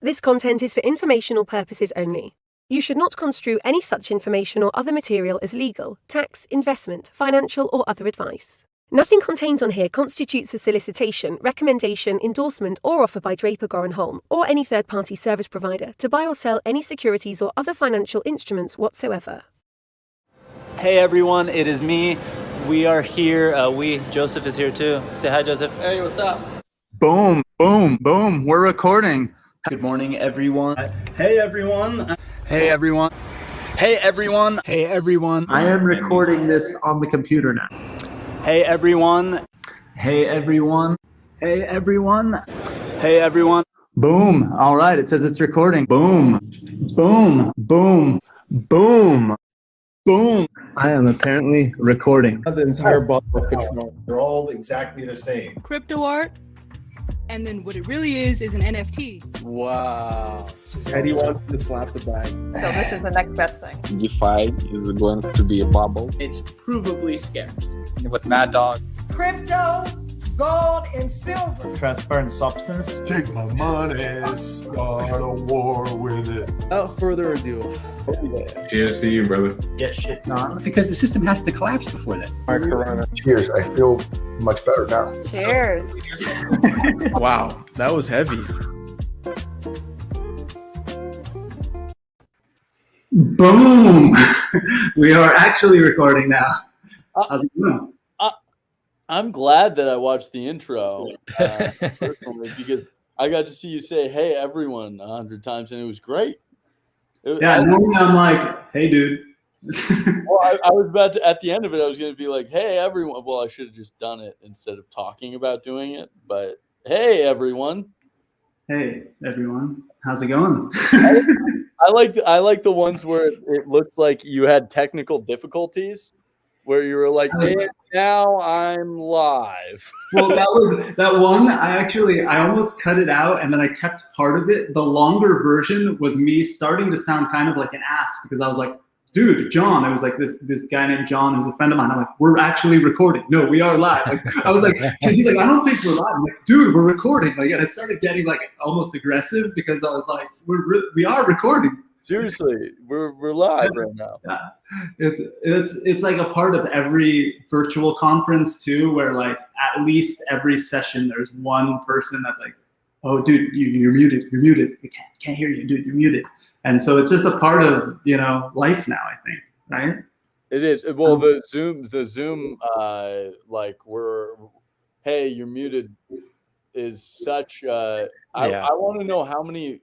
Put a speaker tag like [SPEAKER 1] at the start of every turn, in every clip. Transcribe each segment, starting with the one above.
[SPEAKER 1] This content is for informational purposes only. You should not construe any such information or other material as legal, tax, investment, financial, or other advice. Nothing contained on here constitutes a solicitation, recommendation, endorsement, or offer by Draper Goren Holm or any third-party service provider to buy or sell any securities or other financial instruments whatsoever.
[SPEAKER 2] Hey everyone, it is me. We are here. Joseph is here too. Say hi, Joseph.
[SPEAKER 3] Hey, what's up?
[SPEAKER 4] Boom, boom, boom. We're recording.
[SPEAKER 2] Good morning, everyone.
[SPEAKER 3] Hey, everyone.
[SPEAKER 4] Hey, everyone.
[SPEAKER 2] Hey, everyone.
[SPEAKER 4] Hey, everyone.
[SPEAKER 5] I am recording this on the computer now.
[SPEAKER 2] Hey, everyone.
[SPEAKER 5] Hey, everyone.
[SPEAKER 4] Hey, everyone.
[SPEAKER 2] Hey, everyone.
[SPEAKER 4] Boom. All right. It says it's recording. Boom, boom, boom, boom, boom.
[SPEAKER 5] I am apparently recording.
[SPEAKER 6] The entire bottle of control. They're all exactly the same.
[SPEAKER 7] Crypto art, and then what it really is an NFT.
[SPEAKER 3] Wow.
[SPEAKER 6] Eddie wants to slap the bag.
[SPEAKER 8] So this is the next best thing.
[SPEAKER 9] DeFi is going to be a bubble.
[SPEAKER 3] It's provably scarce.
[SPEAKER 9] With Mad Dog.
[SPEAKER 10] Crypto, gold, and silver.
[SPEAKER 11] Transparent substance.
[SPEAKER 12] Take my money, start a war with it.
[SPEAKER 3] Without further ado.
[SPEAKER 13] Cheers to you, brother.
[SPEAKER 5] Get shit on.
[SPEAKER 14] Because the system has to collapse before that.
[SPEAKER 6] My corona.
[SPEAKER 12] Cheers. I feel much better now.
[SPEAKER 8] Cheers.
[SPEAKER 3] Wow, that was heavy.
[SPEAKER 5] Boom. We are actually recording now. How's it going?
[SPEAKER 15] I'm glad that I watched the intro personally, because I got to see you say "Hey everyone" 100 times, and it was great.
[SPEAKER 5] Normally I'm like, "Hey, dude."
[SPEAKER 15] Well, I was about to, at the end of it, I was going to be like, "Hey everyone." Well, I should have just done it instead of talking about doing it. But hey everyone.
[SPEAKER 5] Hey everyone. How's it going?
[SPEAKER 15] I like the ones where it looks like you had technical difficulties, where you were like, hey, now I'm live.
[SPEAKER 5] Well, that one. I almost cut it out, and then I kept part of it. The longer version was me starting to sound kind of like an ass, because I was like, dude, John. I was like, this guy named John who's a friend of mine. I'm like, we're actually recording. No, we are live. Like, I was like, he's like, I don't think we're live. I'm like, dude, we're recording. Like, and I started getting like almost aggressive, because I was like, we are recording.
[SPEAKER 15] Seriously, we're live right now.
[SPEAKER 5] Yeah. It's like a part of every virtual conference too, where like at least every session there's one person that's like, oh dude, you're muted, we can't hear you, dude, you're muted. And so it's just a part of life now, I think, right?
[SPEAKER 15] It is. Well, the Zoom like hey, you're muted is such I want to know how many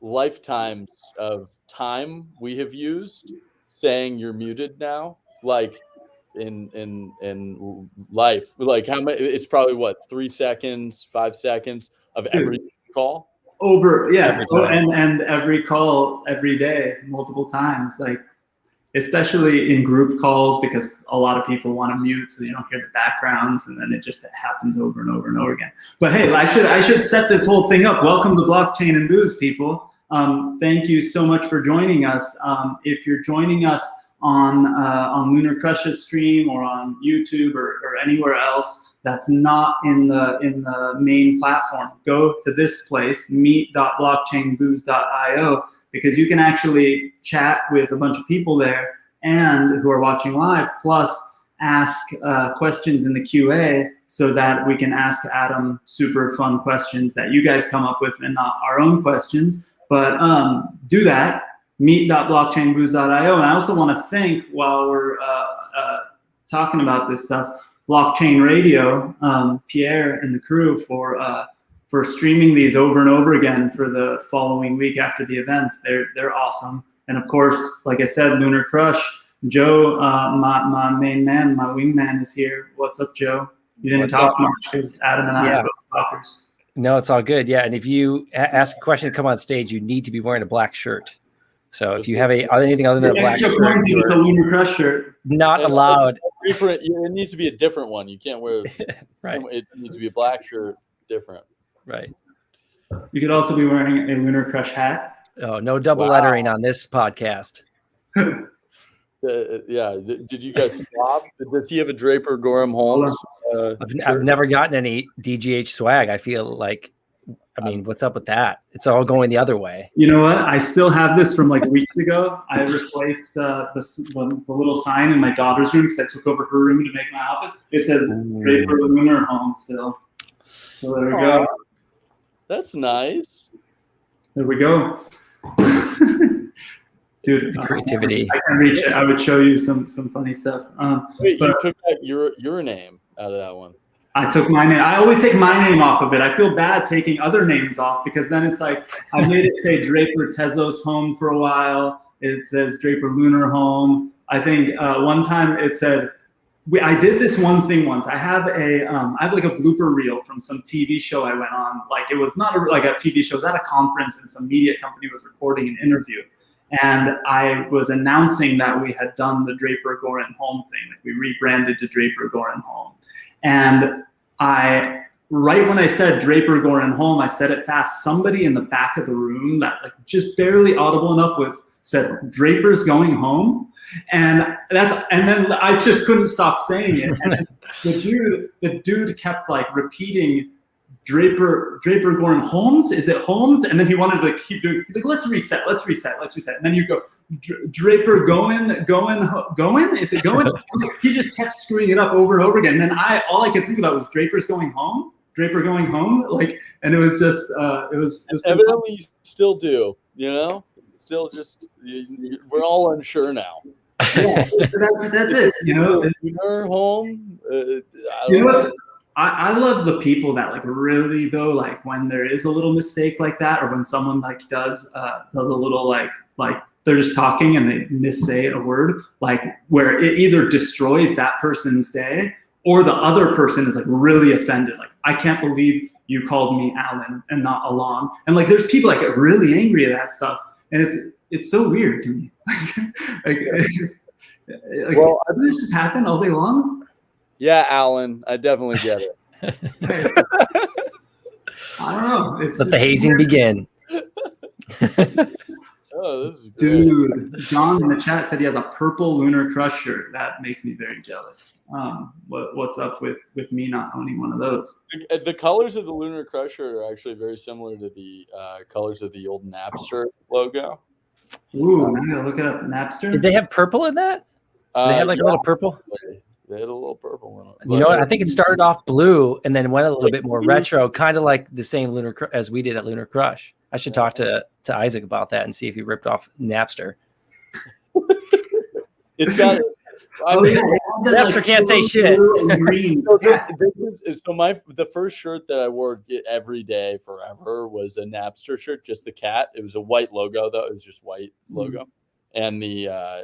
[SPEAKER 15] lifetimes of time we have used saying you're muted now, like in life, like how many, it's probably what, 3 seconds, 5 seconds of every call
[SPEAKER 5] over. Yeah. And every call every day, multiple times, like especially in group calls, because a lot of people want to mute so you don't hear the backgrounds, and then it just happens over and over and over again. But hey, I should set this whole thing up. Welcome to Blockchain and Booze, people. Thank you so much for joining us. If you're joining us on Lunar Crush's stream or on YouTube or anywhere else that's not in the main platform, go to this place, meet.blockchainbooze.io, because you can actually chat with a bunch of people there and who are watching live, plus ask questions in the QA, so that we can ask Adam super fun questions that you guys come up with and not our own questions. But do that, meet.blockchainbooze.io. And I also want to thank, while we're talking about this stuff, Blockchain Radio, Pierre and the crew for streaming these over and over again for the following week after the events. They're awesome. And of course, like I said, Lunar Crush, Joe, my main man, my wingman is here. What's up, Joe? You didn't talk much because Adam and I are both talkers.
[SPEAKER 14] No, it's all good. Yeah, and if you ask a question to come on stage, you need to be wearing a black shirt. So if you have anything other than a black shirt,
[SPEAKER 5] with a Lunar Crush shirt,
[SPEAKER 14] not allowed.
[SPEAKER 15] It needs to be a different one. You can't wear
[SPEAKER 14] right.
[SPEAKER 15] It needs to be a black shirt, different.
[SPEAKER 14] Right.
[SPEAKER 5] You could also be wearing a Lunar Crush hat.
[SPEAKER 14] Oh, no double lettering on this podcast.
[SPEAKER 15] Yeah. Did you guys swap? Does he have a Draper Goren Holmes?
[SPEAKER 14] I've never gotten any DGH swag. I feel like I mean, what's up with that? It's all going the other way.
[SPEAKER 5] You know what? I still have this from like weeks ago. I replaced the little sign in my daughter's room because I took over her room to make my office. It says Draper Lunar Home still. So there we go.
[SPEAKER 15] That's nice.
[SPEAKER 5] There we go. Dude,
[SPEAKER 14] creativity.
[SPEAKER 5] I can reach it. I would show you some funny stuff.
[SPEAKER 15] Wait,
[SPEAKER 5] but
[SPEAKER 15] you took out your name out of that one.
[SPEAKER 5] I took my name. I always take my name off of it. I feel bad taking other names off because then it's like I made it say Draper Tezos Home for a while. It says Draper Lunar Home. I think one time it said I did this one thing once. I have like a blooper reel from some TV show I went on. Like it was not like a TV show. It was at a conference and some media company was recording an interview. And I was announcing that we had done the Draper Goren Home thing. Like we rebranded to Draper Goren Home. And right when I said Draper Goren Home, I said it fast. Somebody in the back of the room that like just barely audible enough said Draper's going home. And then I just couldn't stop saying it. And the dude kept like repeating Draper Goren Holmes? Is it Holmes? And then he wanted to keep doing. He's like, let's reset. And then you go, Draper going. Is it going? He just kept screwing it up over and over again. And then all I could think about was Draper's going home. Draper going home. Like, and it was just it was
[SPEAKER 15] evidently you still do. You know, still just we're all unsure now.
[SPEAKER 5] Yeah, that's it. You know,
[SPEAKER 15] Lunar Home.
[SPEAKER 5] You know what? I love the people that like really though, like when there is a little mistake like that, or when someone like does a little like they're just talking and they missay a word, like where it either destroys that person's day or the other person is like really offended. Like, I can't believe you called me Alon and not Alon. And like there's people that get really angry at that stuff, and it's so weird to me. Well, does this just happen all day long?
[SPEAKER 15] Yeah, Alan, I definitely get it.
[SPEAKER 5] I don't know.
[SPEAKER 14] Let the hazing begin.
[SPEAKER 15] Oh, this is great.
[SPEAKER 5] Dude, John in the chat said he has a purple Lunar Crush shirt. That makes me very jealous. What's up with me not owning one of those?
[SPEAKER 15] The colors of the Lunar Crush shirt are actually very similar to the colors of the old Napster logo.
[SPEAKER 5] Ooh, I'm gonna look it up. Napster.
[SPEAKER 14] Did they have purple in that? They had like a little purple.
[SPEAKER 15] They had a little purple in it.
[SPEAKER 14] You know what? I think it started off blue and then went a little bit more retro, kind of like the same as we did at Lunar Crush. I should talk to Isaac about that and see if he ripped off Napster.
[SPEAKER 15] It's got.
[SPEAKER 14] Napster can't say shit.
[SPEAKER 15] The first shirt that I wore every day forever was a Napster shirt, just the cat. It was a white logo though. It was just white logo, and I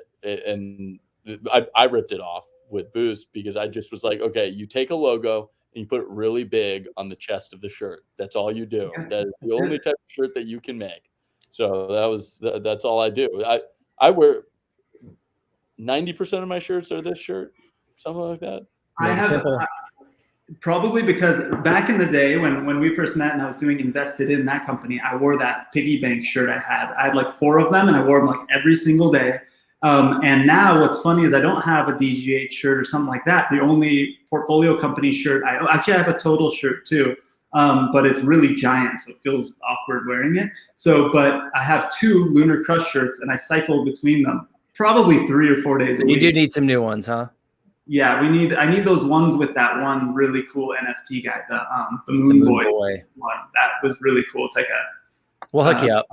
[SPEAKER 15] ripped it off with Boost because I just was like, okay, you take a logo and you put it really big on the chest of the shirt. That's all you do. That is the only type of shirt that you can make. So that's all I do. I wear 90% of my shirts are this shirt, something like that.
[SPEAKER 5] I have probably because back in the day when we first met and I was doing Invested in that company, I wore that piggy bank shirt I had like 4 of them and I wore them like every single day. And now what's funny is I don't have a DGH shirt or something like that. The only portfolio company shirt I have a Total shirt too, but it's really giant, so it feels awkward wearing it. But I have 2 Lunar Crush shirts and I cycle between them probably 3 or 4 days a week.
[SPEAKER 14] You do need some new ones, huh?
[SPEAKER 5] Yeah, I need those ones with that one really cool NFT guy, the Moon Boy one. That was really cool. It's like
[SPEAKER 14] we'll hook you up.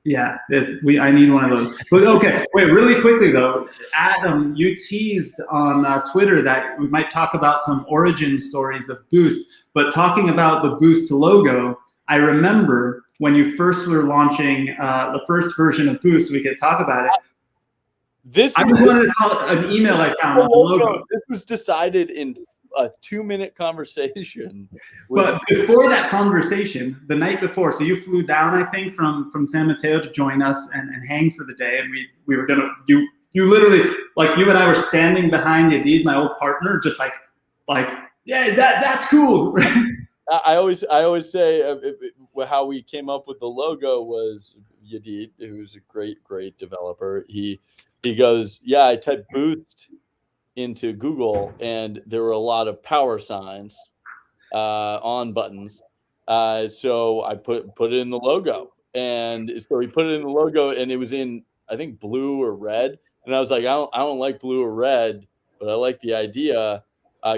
[SPEAKER 5] Yeah, I need one of those. But okay, wait, really quickly though, Adam, you teased on Twitter that we might talk about some origin stories of Boost. But talking about the Boost logo, I remember when you first were launching the first version of Boost. We could talk about it. I just wanted to call it an email I found on the logo.
[SPEAKER 15] This was decided in a 2-minute conversation.
[SPEAKER 5] But before that conversation, the night before, so you flew down, I think, from San Mateo to join us and hang for the day, and we were gonna do. You literally, like, you and I were standing behind Yadid, my old partner, just like yeah, that's cool.
[SPEAKER 15] I always say how we came up with the logo was Yadid, who's a great developer. He goes, yeah, I typed Boost into Google and there were a lot of power signs on buttons. So I put it in the logo, and so we put it in the logo, and it was in, I think, blue or red. And I was like, I don't like blue or red, but I like the idea.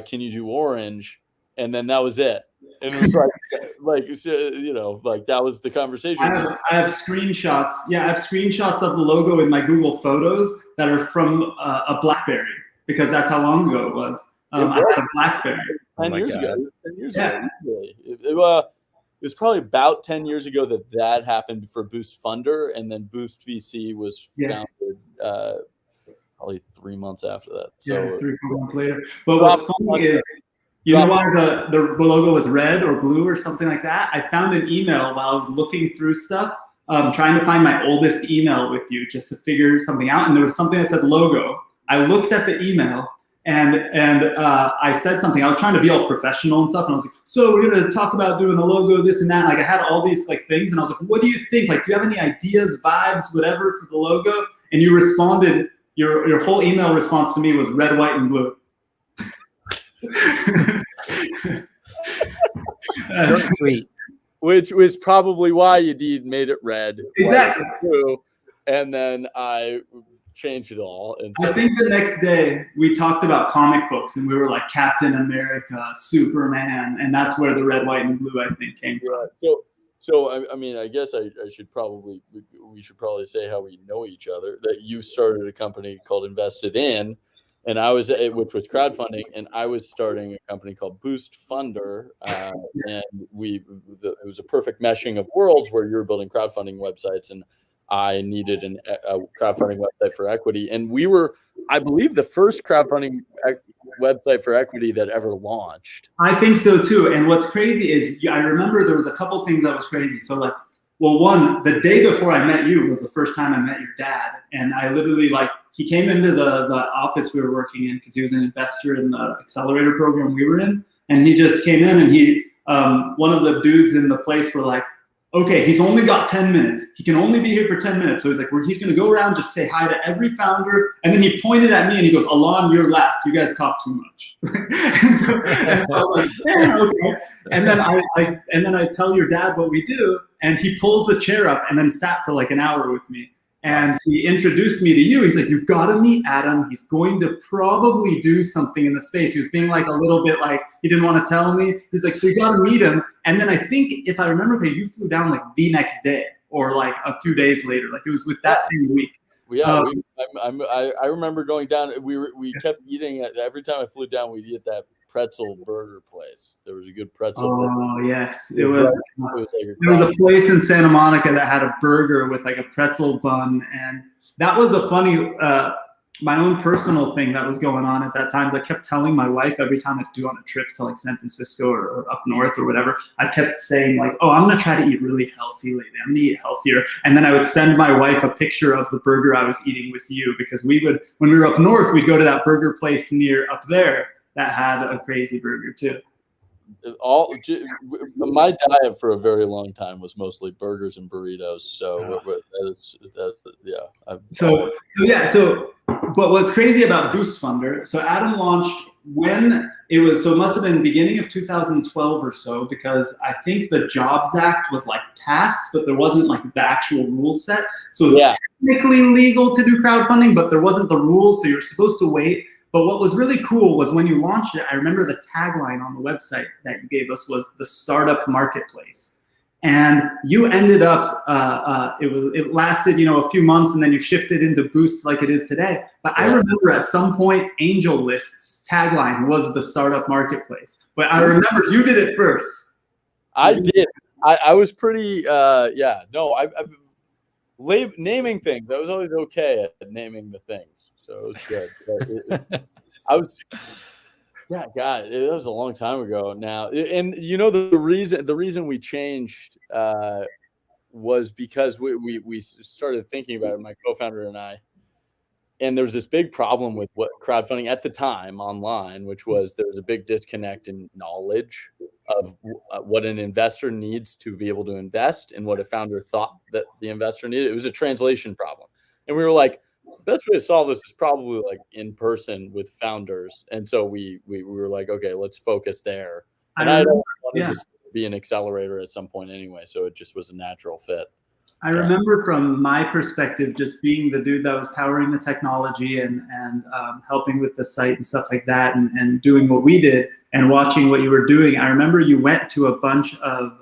[SPEAKER 15] Can you do orange? And then that was it. And it was like that was the conversation.
[SPEAKER 5] I have screenshots. Yeah, I have screenshots of the logo in my Google Photos that are from a BlackBerry, because that's how long ago it was. I had a BlackBerry.
[SPEAKER 15] 10 years ago. 10 years ago. Really. It was probably about 10 years ago that happened for Boost Funder, and then Boost VC was founded probably 3 months after that. So
[SPEAKER 5] 3-4 months later. But what's funny is, you know why the logo was red or blue or something like that? I found an email while I was looking through stuff, trying to find my oldest email with you just to figure something out, and there was something that said logo. I looked at the email, and I said something. I was trying to be all professional and stuff, and I was like, so we're gonna talk about doing the logo, this and that. Like I had all these like things, and I was like, what do you think? Like, do you have any ideas, vibes, whatever for the logo? And you responded. Your whole email response to me was red, white, and blue.
[SPEAKER 14] Sweet.
[SPEAKER 15] Which was probably why you made it red,
[SPEAKER 5] exactly,
[SPEAKER 15] white, and blue, and then I changed it all. And
[SPEAKER 5] I think the next day we talked about comic books, and we were like Captain America, Superman, and that's where the red, white, and blue I think came from.
[SPEAKER 15] So I mean, I guess we should probably say how we know each other. That you started a company called Invested In, and which was crowdfunding, and I was starting a company called Boost Funder, and it was a perfect meshing of worlds where you were building crowdfunding websites, and I needed a crowdfunding website for equity, and we were, I believe, the first crowdfunding website for equity that ever launched.
[SPEAKER 5] I think so too. And what's crazy is I remember there was a couple things that was crazy. So like, well, one, the day before I met you was the first time I met your dad. And I literally he came into the office we were working in because he was an investor in the accelerator program we were in. And he just came in, and one of the dudes in the place were like, okay, he's only got 10 minutes. He can only be here for 10 minutes. So he's like, he's going to go around, just say hi to every founder. And then he pointed at me and he goes, Alon, you're last. You guys talk too much. and so I was like, yeah, okay. And then I tell your dad what we do, and he pulls the chair up and then sat for like an hour with me. And he introduced me to you. He's like, you've got to meet Adam. He's going to probably do something in the space. He was being like a little bit like, he didn't want to tell me. He's like, so you got to meet him. And then I think, if I remember, you flew down like the next day or like a few days later. Like it was with that same week.
[SPEAKER 15] Yeah, I remember going down. We kept eating every time I flew down. We'd eat that pretzel burger place. There was a good pretzel burger.
[SPEAKER 5] Oh yes, it was. There was a place in Santa Monica that had a burger with like a pretzel bun, and that was a funny, my own personal thing that was going on at that time. I kept telling my wife every time I'd do on a trip to like San Francisco or up north or whatever, I kept saying like, oh, I'm gonna try to eat really healthy lately. I'm gonna eat healthier. And then I would send my wife a picture of the burger I was eating with you, because when we were up north, we'd go to that burger place near up there that had a crazy burger too.
[SPEAKER 15] My diet for a very long time was mostly burgers and burritos. So
[SPEAKER 5] but what's crazy about Boost Funder, so Adam launched when it was, so it must have been beginning of 2012 or so, because I think the Jobs Act was like passed, but there wasn't like the actual rules set. So it was technically legal to do crowdfunding, but there wasn't the rules, so you're supposed to wait. But what was really cool was when you launched it, I remember the tagline on the website that you gave us was the startup marketplace. And you ended up, it lasted, a few months, and then you shifted into Boost like it is today. But I remember at some point, Angel List's tagline was the startup marketplace. But I remember you did it first.
[SPEAKER 15] I did. I was pretty, naming things. I was always okay at naming the things. So it was good. God, it was a long time ago now. And the reason we changed was because we started thinking about it, my co-founder and I. And there was this big problem with what crowdfunding at the time online, which was there was a big disconnect in knowledge of what an investor needs to be able to invest and what a founder thought that the investor needed. It was a translation problem. And we were like, the best way to solve this is probably like in person with founders. And so we were like, okay, let's focus there. And I don't want to be an accelerator at some point anyway. So it just was a natural fit.
[SPEAKER 5] I remember from my perspective, just being the dude that was powering the technology and helping with the site and stuff like that, and doing what we did and watching what you were doing. I remember you went to a bunch of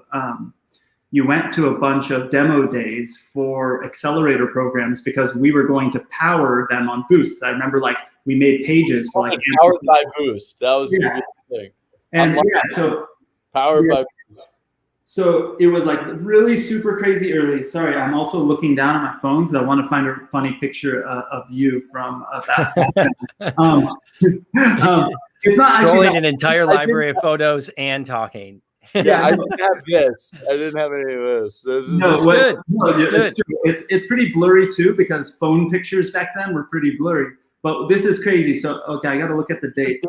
[SPEAKER 5] demo days for accelerator programs because we were going to power them on Boost. I remember like we made pages for like
[SPEAKER 15] powered by Boost. That was the good thing.
[SPEAKER 5] And so
[SPEAKER 15] powered by.
[SPEAKER 5] So it was like really super crazy early. Sorry, I'm also looking down at my phone because I want to find a funny picture of you from that. It's not
[SPEAKER 14] scrolling
[SPEAKER 5] actually
[SPEAKER 14] an entire library of photos and talking.
[SPEAKER 15] Yeah, I didn't have this. I didn't have any of this.
[SPEAKER 5] No,
[SPEAKER 14] good.
[SPEAKER 5] It's pretty blurry too because phone pictures back then were pretty blurry. But this is crazy. So okay, I got to look at the date.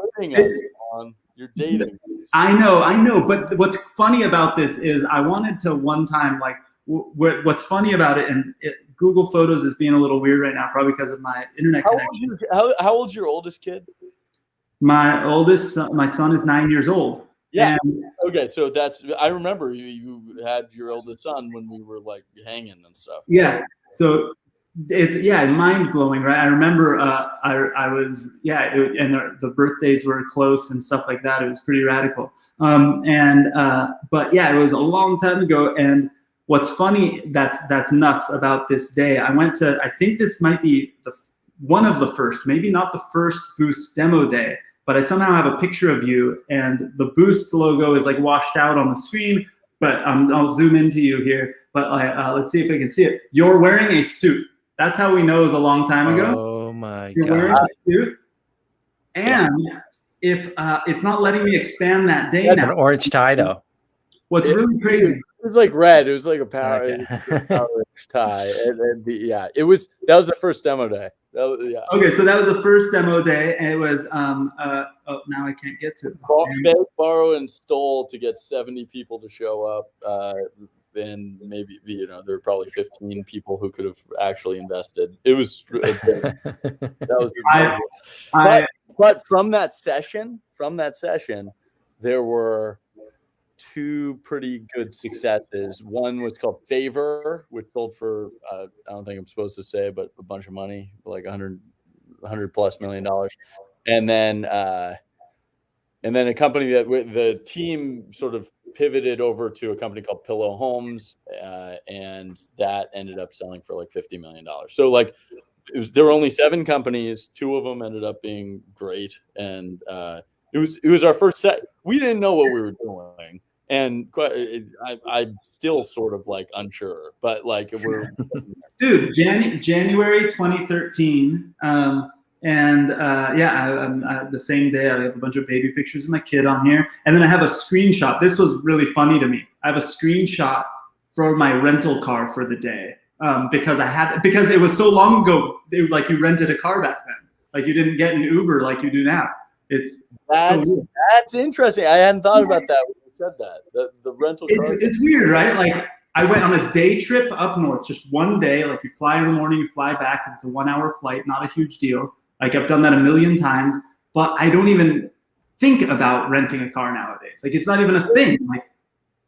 [SPEAKER 15] You're dating.
[SPEAKER 5] I know. But what's funny about this is I wanted to one time like what's funny about it, and Google Photos is being a little weird right now, probably because of my internet connection.
[SPEAKER 15] How old's your oldest kid?
[SPEAKER 5] My son is 9 years old.
[SPEAKER 15] Yeah. Okay. So I remember you had your oldest son when we were like hanging and stuff.
[SPEAKER 5] Yeah. So it's mind blowing, right? I remember I was and the birthdays were close and stuff like that. It was pretty radical. But yeah, it was a long time ago. And what's funny that's nuts about this day. I went to, I think this might be one of the first, maybe not the first Boost demo day, but I somehow have a picture of you and the Boost logo is like washed out on the screen. But I'll zoom into you here. But let's see if I can see it. You're wearing a suit. That's how we know it was a long time ago.
[SPEAKER 14] Oh my
[SPEAKER 5] You're
[SPEAKER 14] God.
[SPEAKER 5] wearing a suit. And if it's not letting me expand that day now.
[SPEAKER 14] An orange tie though.
[SPEAKER 5] What's really crazy.
[SPEAKER 15] It was like red. It was like a power tie. That was the first demo day.
[SPEAKER 5] Okay, so that was the first demo day, and it was now I can't get to it.
[SPEAKER 15] They borrow and stole to get 70 people to show up. And maybe there were probably 15 people who could have actually invested. It was but from that session, there were two pretty good successes. One was called Favor, which sold for I don't think I'm supposed to say, but a bunch of money, like $100+ million, and then a company that the team sort of pivoted over to a company called Pillow Homes, and that ended up selling for like $50 million. So like there were only 7 companies. 2 of them ended up being great, and it was our first set. We didn't know what we were doing, and I'm still sort of like unsure, but like we're
[SPEAKER 5] dude. January 2013. The same day I have a bunch of baby pictures of my kid on here, and then I have a screenshot. This was really funny to me. I have a screenshot for my rental car for the day because it was so long ago. Like you rented a car back then, like you didn't get an Uber like you do now.
[SPEAKER 15] That's interesting. I hadn't thought about that when you said that. The rental car.
[SPEAKER 5] It's weird, right? Like I went on a day trip up north, just one day. Like you fly in the morning, you fly back. It's a 1-hour flight, not a huge deal. Like I've done that a million times, but I don't even think about renting a car nowadays. Like it's not even a thing. Like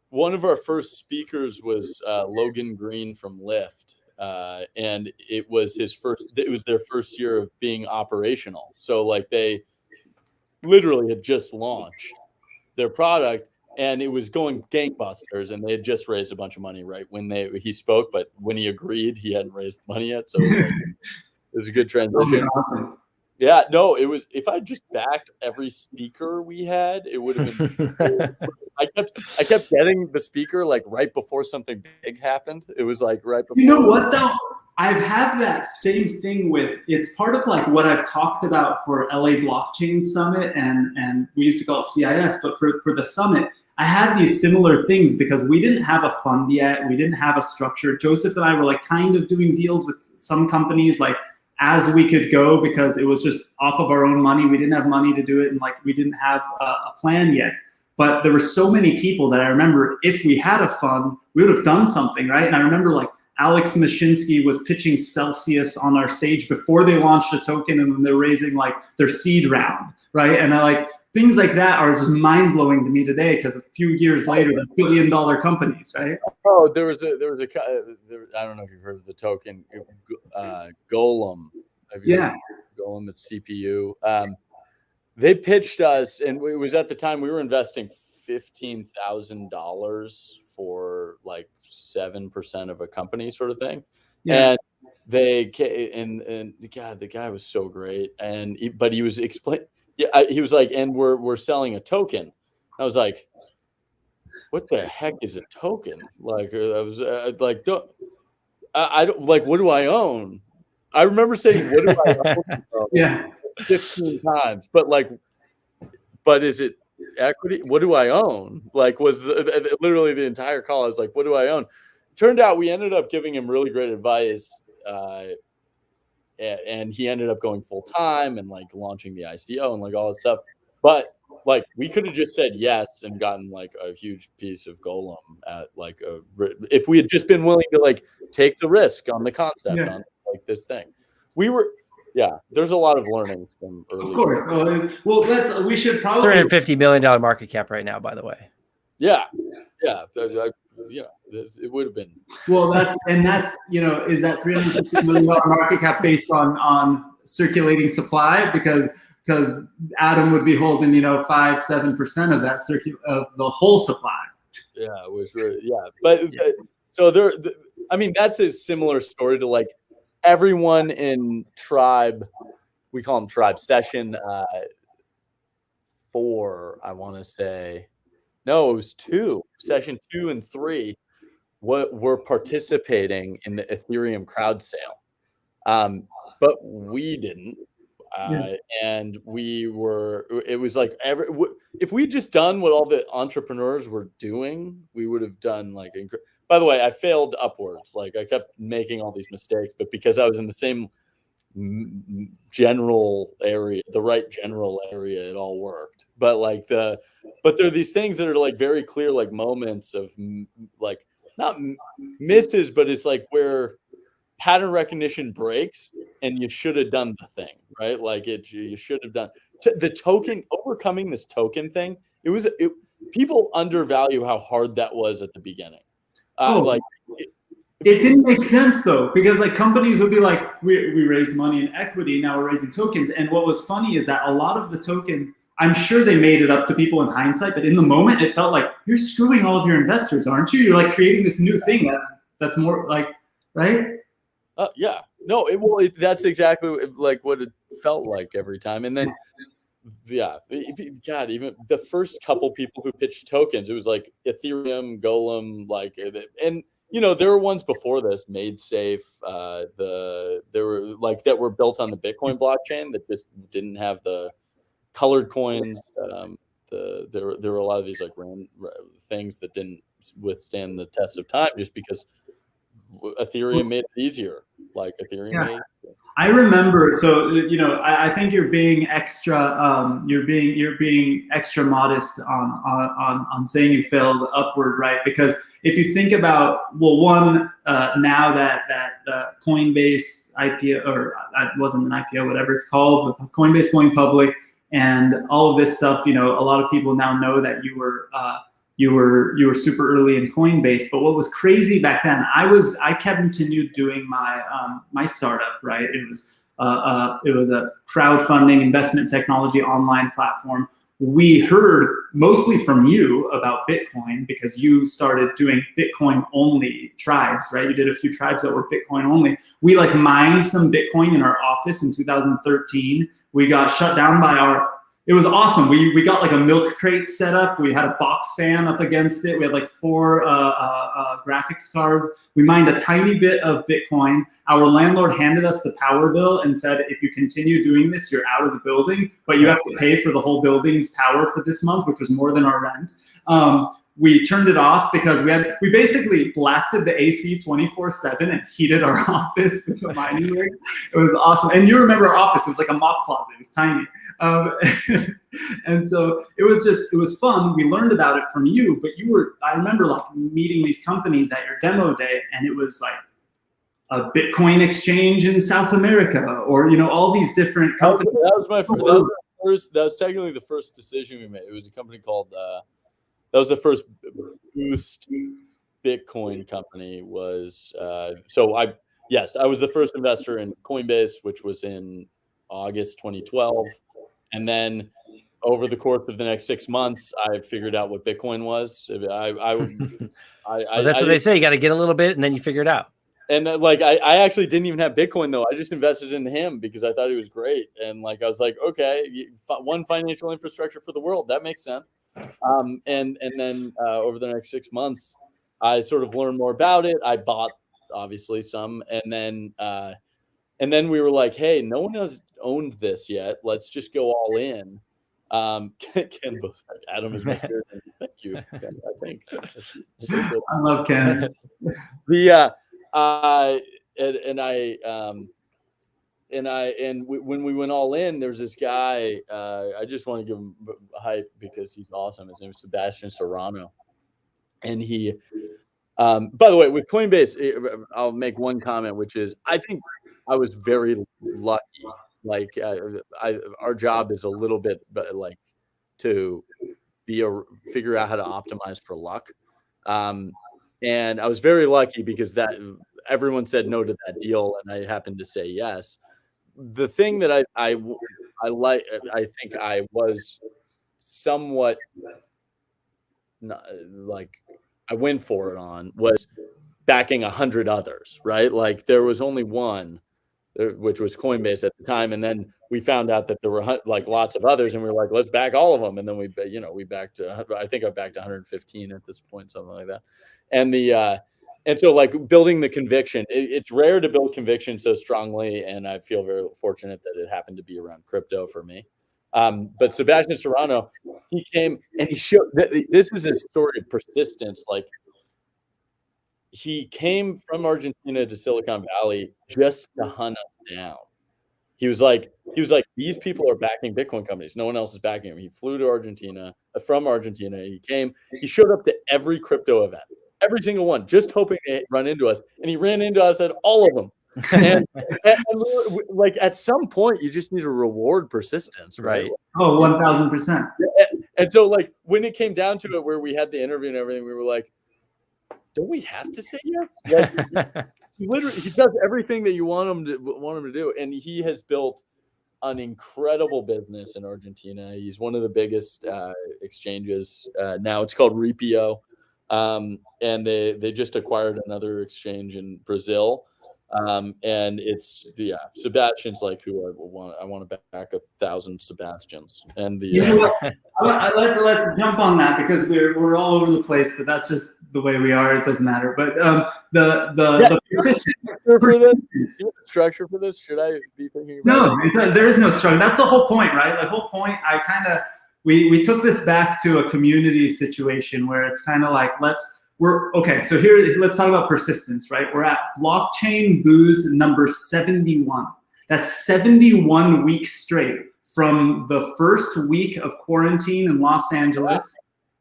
[SPEAKER 15] one of our first speakers was Logan Green from Lyft, and it was their first year of being operational. So like they literally had just launched their product, and it was going gangbusters, and they had just raised a bunch of money right when he spoke, but when he agreed, he hadn't raised money yet. So it was a good transition.
[SPEAKER 5] Awesome.
[SPEAKER 15] Yeah, no, it was. If I just backed every speaker we had, it would have been. I kept getting the speaker like right before something big happened. It was like right before.
[SPEAKER 5] You know what though? I have that same thing with. It's part of like what I've talked about for LA Blockchain Summit, and we used to call it CIS, but for the summit, I had these similar things because we didn't have a fund yet. We didn't have a structure. Joseph and I were like kind of doing deals with some companies like as we could go because it was just off of our own money. We didn't have money to do it, and like we didn't have a plan yet. But there were so many people that I remember if we had a fund, we would have done something, right? And I remember like Alex Mashinsky was pitching Celsius on our stage before they launched a token and when they're raising like their seed round, right? And things like that are just mind blowing to me today because a few years later, they're billion-dollar companies, right?
[SPEAKER 15] Oh, there was a I don't know if you've heard of the token Golem.
[SPEAKER 5] Yeah.
[SPEAKER 15] Golem, it's CPU. They pitched us, and it was at the time we were investing $15,000 for like 7% of a company, sort of thing.
[SPEAKER 5] Yeah.
[SPEAKER 15] And they and God, the guy was so great, but he was explaining. Yeah, he was like, and we're selling a token. I was like, what the heck is a token? Like, I was like, I don't like. What do I own? I remember saying, "What do I own?"
[SPEAKER 5] Yeah,
[SPEAKER 15] 15 times. But is it equity? What do I own? Like, was literally the entire call. I was like, "What do I own?" Turned out we ended up giving him really great advice, and he ended up going full time and like launching the ICO and like all that stuff. But like, we could have just said yes and gotten like a huge piece of Golem at like if we had just been willing to like take the risk on the concept on like this thing. We were, there's a lot of learning from early.
[SPEAKER 5] Of course. Well, we should probably
[SPEAKER 14] $350 million market cap right now, by the way.
[SPEAKER 15] Yeah. It would have been.
[SPEAKER 5] Well, that's is that $350 million market cap based on circulating supply because Adam would be holding 5-7% of that of the whole supply.
[SPEAKER 15] Yeah, it was really but so there. I mean, that's a similar story to like everyone in Tribe. We call them Tribe Session 4. I want to say. No, it was 2. Session 2 and 3 were participating in the Ethereum crowd sale, but we didn't. And we were. It was like if we'd just done what all the entrepreneurs were doing, we would have done like. By the way, I failed upwards. Like I kept making all these mistakes, but because I was in the same general area, the right general area, it all worked. But there are these things that are like very clear, like moments of like not misses, but it's like where pattern recognition breaks and you should have done the thing, right? Like you should have done the token, overcoming this token thing. People undervalue how hard that was at the beginning.
[SPEAKER 5] It didn't make sense though, because like companies would be like, we raised money in equity, now we're raising tokens. And what was funny is that a lot of the tokens, I'm sure they made it up to people in hindsight, but in the moment it felt like you're screwing all of your investors, aren't you? You're like creating this new thing that's more like, right?
[SPEAKER 15] That's exactly like what it felt like every time. And then, God, even the first couple people who pitched tokens, it was like Ethereum, Golem, like, and there were ones before this, Made Safe. There were like that were built on the Bitcoin blockchain that just didn't have the colored coins. There were a lot of these like random things that didn't withstand the test of time, just because Ethereum made it easier. Like Ethereum made.
[SPEAKER 5] I remember. So I think you're being extra. You're being extra modest on saying you failed upward, right? Because if you think about now that Coinbase IPO, or that wasn't an IPO, whatever it's called, Coinbase going public and all of this stuff, a lot of people now know that you were super early in Coinbase. But what was crazy back then, I continued doing my startup, right? It was a crowdfunding investment technology online platform. We heard mostly from you about Bitcoin because you started doing Bitcoin only tribes, right? You did a few tribes that were Bitcoin only. We like mined some Bitcoin in our office in 2013. We got shut down by it was awesome. We got like a milk crate set up. We had a box fan up against it. We had like 4 graphics cards. We mined a tiny bit of Bitcoin. Our landlord handed us the power bill and said, if you continue doing this, you're out of the building, but you have to pay for the whole building's power for this month, which was more than our rent. We turned it off because we basically blasted the AC 24/7 and heated our office with the mining rig. It was awesome. And you remember our office, it was like a mop closet, it was tiny. And so it was fun. We learned about it from you, but I remember like meeting these companies at your demo day, and it was like a Bitcoin exchange in South America, or all these different companies.
[SPEAKER 15] That was my technically the first decision we made. It was a company called that was the first Boost Bitcoin company. Was I was the first investor in Coinbase, which was in August 2012, and then over the course of the next 6 months, I figured out what Bitcoin was.
[SPEAKER 14] That's what they say. You got to get a little bit, and then you figure it out.
[SPEAKER 15] And I actually didn't even have Bitcoin though. I just invested in him because I thought he was great. And I was like, okay, one financial infrastructure for the world. That makes sense. And then over the next 6 months, I sort of learned more about it. I bought obviously some, and then we were like, hey, no one has owned this yet. Let's just go all in. Ken both Adam is my spirit. Thank you, Ken, I think.
[SPEAKER 5] I love Ken.
[SPEAKER 15] When we went all in, there's this guy. I just want to give him hype because he's awesome. His name is Sebastian Serrano, and he. By the way, with Coinbase, I'll make one comment, which is I think I was very lucky. Our job is a little bit, but to figure out how to optimize for luck. And I was very lucky because everyone said no to that deal, and I happened to say yes. The thing that I think I was somewhat I went for it on was backing 100 others, right? Like there was only one, which was Coinbase at the time, and then we found out that there were lots of others, and we were like, let's back all of them, and then we backed. I think I backed 115 at this point, something like that. And so building the conviction, it's rare to build conviction so strongly, and I feel very fortunate that it happened to be around crypto for me. But Sebastian Serrano, he came and he showed. This is a story of persistence. He came from Argentina to Silicon Valley just to hunt us down. He was like, these people are backing Bitcoin companies. No one else is backing him. He flew to Argentina, from Argentina. He showed up to every crypto event, every single one, just hoping to run into us. And he ran into us at all of them. And at some point, you just need to reward persistence, right?
[SPEAKER 5] Oh, 1,000%.
[SPEAKER 15] And so when it came down to it, where we had the interview and everything, we were like, don't we have to say yes? Literally, he does everything that you want him to do, and he has built an incredible business in Argentina. He's one of the biggest exchanges now. It's called Repio, and they just acquired another exchange in Brazil. And it's Sebastian's who I want to back 1,000 Sebastians, and
[SPEAKER 5] let's jump on that because we're all over the place, but that's just the way we are. It doesn't matter. But the persistence
[SPEAKER 15] structure for this, should I be thinking about
[SPEAKER 5] there is no structure. That's the whole point, right? The whole point. We took this back to a community situation where it's kind of so here, let's talk about persistence, right? We're at blockchain booze number 71. That's 71 weeks straight from the first week of quarantine in Los Angeles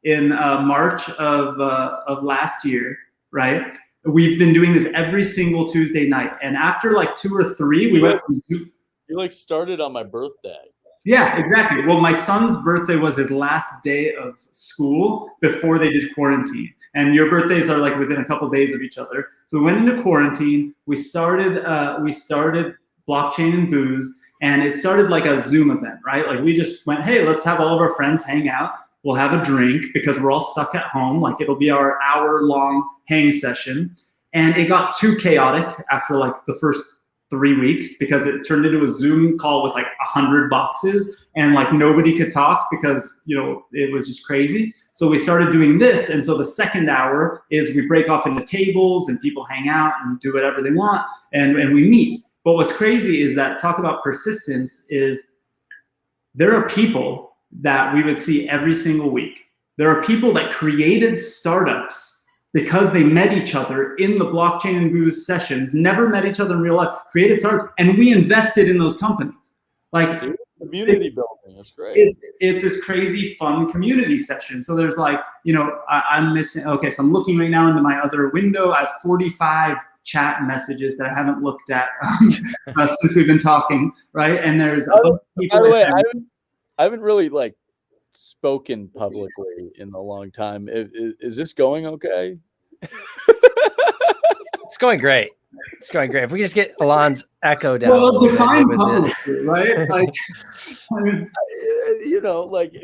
[SPEAKER 5] in March of last year, right? We've been doing this every single Tuesday night. And after 2 or 3, we went from Zoom.
[SPEAKER 15] You started on my birthday.
[SPEAKER 5] Yeah, exactly. Well, my son's birthday was his last day of school before they did quarantine. And your birthdays are within a couple of days of each other. So we went into quarantine. We started blockchain and booze, and it started like a Zoom event, right? We just went, hey, let's have all of our friends hang out. We'll have a drink because we're all stuck at home. It'll be our hour-long hang session. And it got too chaotic after the first 3 weeks because it turned into a Zoom call with 100 boxes and nobody could talk because it was just crazy. So we started doing this, and so the second hour is we break off into tables and people hang out and do whatever they want and we meet. But what's crazy is that talk about persistence is there are people that we would see every single week. There are people that created startups because they met each other in the blockchain and booze sessions, never met each other in real life, created startups, and we invested in those companies.
[SPEAKER 15] Community building, that's great.
[SPEAKER 5] It's this crazy fun community session. So there's I'm missing, okay, so I'm looking right now into my other window. I have 45 chat messages that I haven't looked at since we've been talking, right? And there's
[SPEAKER 15] by the way, I haven't really like spoken publicly in a long time. Is this going okay?
[SPEAKER 14] It's going great. It's going great. If we just get Alon's echo down.
[SPEAKER 5] Well, define publicly, right? Like, I mean,
[SPEAKER 15] like,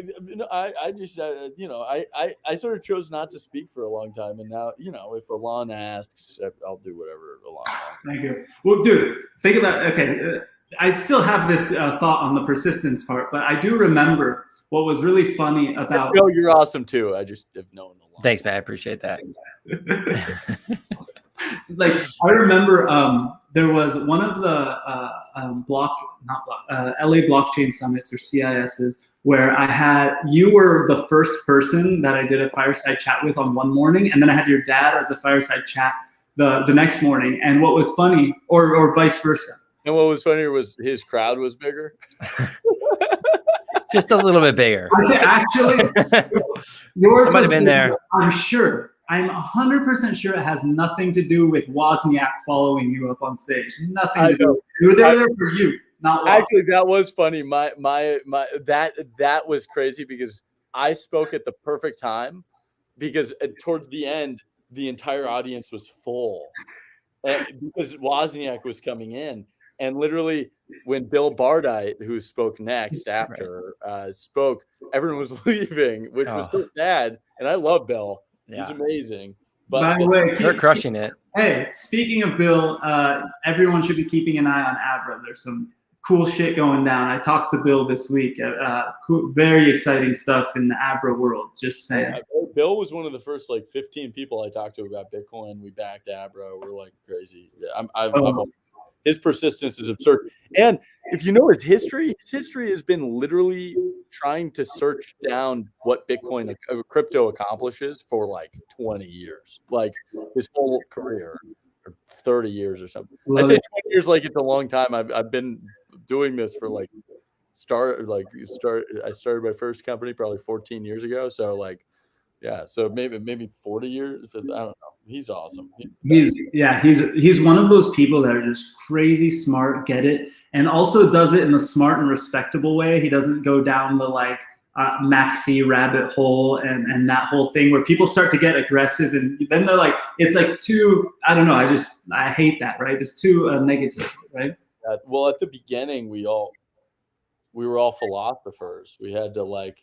[SPEAKER 15] I just, I sort of chose not to speak for a long time, and now, if Alon asks, I'll do whatever Alon wants.
[SPEAKER 5] Thank you. Well, dude, think about. Okay, I still have this thought on the persistence part, but I do remember what was really funny about.
[SPEAKER 15] Bill, you're awesome too. I just have known Alon.
[SPEAKER 14] Thanks, man. I appreciate that.
[SPEAKER 5] Like, I remember there was one of the LA blockchain summits or CISs where you were the first person that I did a fireside chat with on one morning, and then I had your dad as a fireside chat the next morning. And what was funny, or vice versa.
[SPEAKER 15] And what was funnier was his crowd was bigger.
[SPEAKER 14] Just a little bit bigger.
[SPEAKER 5] Actually, yours
[SPEAKER 14] might have been there.
[SPEAKER 5] I'm sure. I'm 100% sure it has nothing to do with Wozniak following you up on stage. Nothing to do. You were there for you, not Wozniak.
[SPEAKER 15] Actually, that was funny. That was crazy because I spoke at the perfect time because towards the end, the entire audience was full because Wozniak was coming in. And literally, when Bill Bardite, who spoke next after, spoke, everyone was leaving, which was so sad. And I love Bill.
[SPEAKER 14] Yeah.
[SPEAKER 15] He's amazing. But
[SPEAKER 5] by the way,
[SPEAKER 14] they're crushing it.
[SPEAKER 5] Hey, speaking of Bill, everyone should be keeping an eye on Abra. There's some cool shit going down. I talked to Bill this week. Very exciting stuff in the Abra world. Just saying.
[SPEAKER 15] Yeah, Bill was one of the first 15 people I talked to about Bitcoin. We backed Abra. We're like crazy. Yeah, his persistence is absurd. And if you know his history has been literally trying to search down what Bitcoin crypto accomplishes for 20 years, like his whole career, or 30 years or something. I say 20 years like it's a long time. I've been doing this for I started my first company probably 14 years ago. So yeah, so maybe 40 years. I don't know. He's awesome.
[SPEAKER 5] He's one of those people that are just crazy smart, get it, and also does it in a smart and respectable way. He doesn't go down the maxi rabbit hole and that whole thing where people start to get aggressive and then they're like, it's too, I don't know. I hate that, right? It's too negative, right?
[SPEAKER 15] Well, at the beginning, we were all philosophers. We had to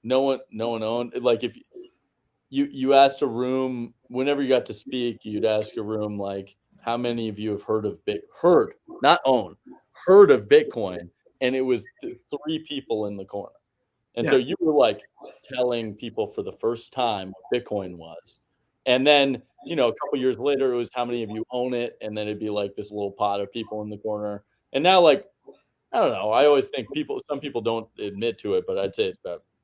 [SPEAKER 15] no one owned if you asked a room whenever you got to speak, you'd ask a room how many of you have heard of heard of Bitcoin, and it was 3 people in the corner, and so you were telling people for the first time what Bitcoin was, and then a couple years later it was how many of you own it, and then it'd be this little pot of people in the corner, and now I don't know. I always think some people don't admit to it, but I'd say